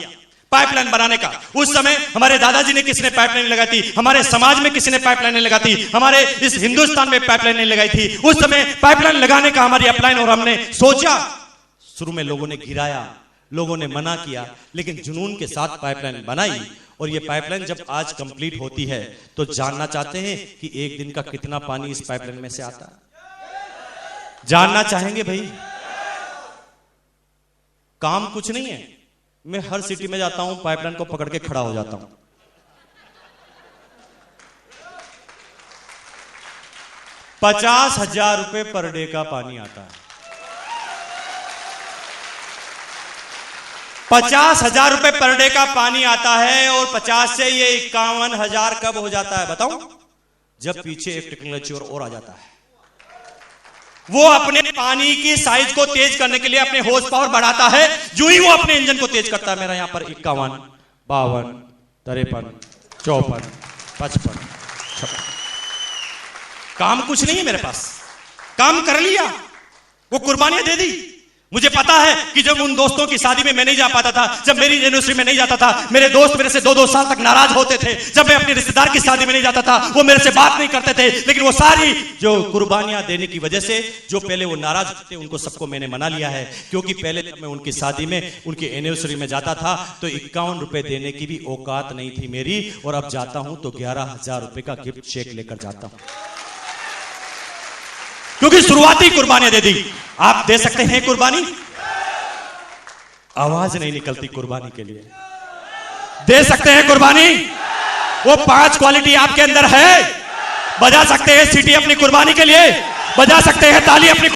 [SPEAKER 1] पाइपलाइन बनाने का। उस समय हमारे दादाजी ने किसने पाइपलाइन लगाई थी, हमारे समाज में किसी ने पाइपलाइन लगाई थी, हमारे इस हिंदुस्तान में पाइपलाइन नहीं लगाई थी। उस समय पाइपलाइन लगाने का हमारी अपलाइन और हमने सोचा। शुरू में लोगों ने गिराया, लोगों ने मना किया, लेकिन जुनून के साथ पाइपलाइन बनाई। और ये पाइपलाइन जब आज कंप्लीट होती है तो जानना चाहते हैं कि एक दिन का कितना पानी इस पाइपलाइन में से आता है? जानना चाहेंगे भाई? काम कुछ नहीं है, मैं हर सिटी में जाता हूं, पाइपलाइन को पकड़ के खड़ा हो जाता हूं। ₹50,000 पर डे का पानी आता है। 50,000 पर डे का पानी आता है और 50 से ये 51,000 कब हो जाता है बताऊं? जब पीछे एक टेक्नोलॉजी और आ जाता है। वो अपने पानी की साइज को तेज करने के लिए अपने हॉर्स पावर बढ़ाता है। जो ही वो अपने इंजन को तेज करता है, मेरा यहां पर 51, 52, 53, 54, 55, 56, काम कुछ नहीं है मेरे पास, काम कर लिया, वो कुर्बानियां दे दी। मुझे पता है कि जब उन दोस्तों की शादी में मैं नहीं जा पाता था, जब मेरी एनिवर्सरी में नहीं जाता था, मेरे दोस्त मेरे से 2-2 साल तक नाराज होते थे। जब मैं अपने रिश्तेदार की शादी में नहीं जाता था, वो मेरे से बात नहीं करते थे। लेकिन वो सारी जो कुर्बानियां देने की वजह से जो पहले वो नाराज थे, उनको सबको मैंने मना लिया है। क्योंकि पहले जब मैं उनकी शादी में, उनकी एनिवर्सरी में जाता था तो ₹51 देने की भी औकात नहीं थी मेरी, और अब जाता हूं तो ₹11,000 का गिफ्ट चेक लेकर जाता हूं, क्योंकि शुरुआती कुर्बानियां दे दी। आप दे सकते हैं कुर्बानी? आवाज नहीं निकलती कुर्बानी के लिए। दे सकते हैं कुर्बानी? वो 5 क्वालिटी आपके अंदर है। बजा सकते हैं सीटी अपनी कुर्बानी के लिए? बजा सकते हैं ताली अपनी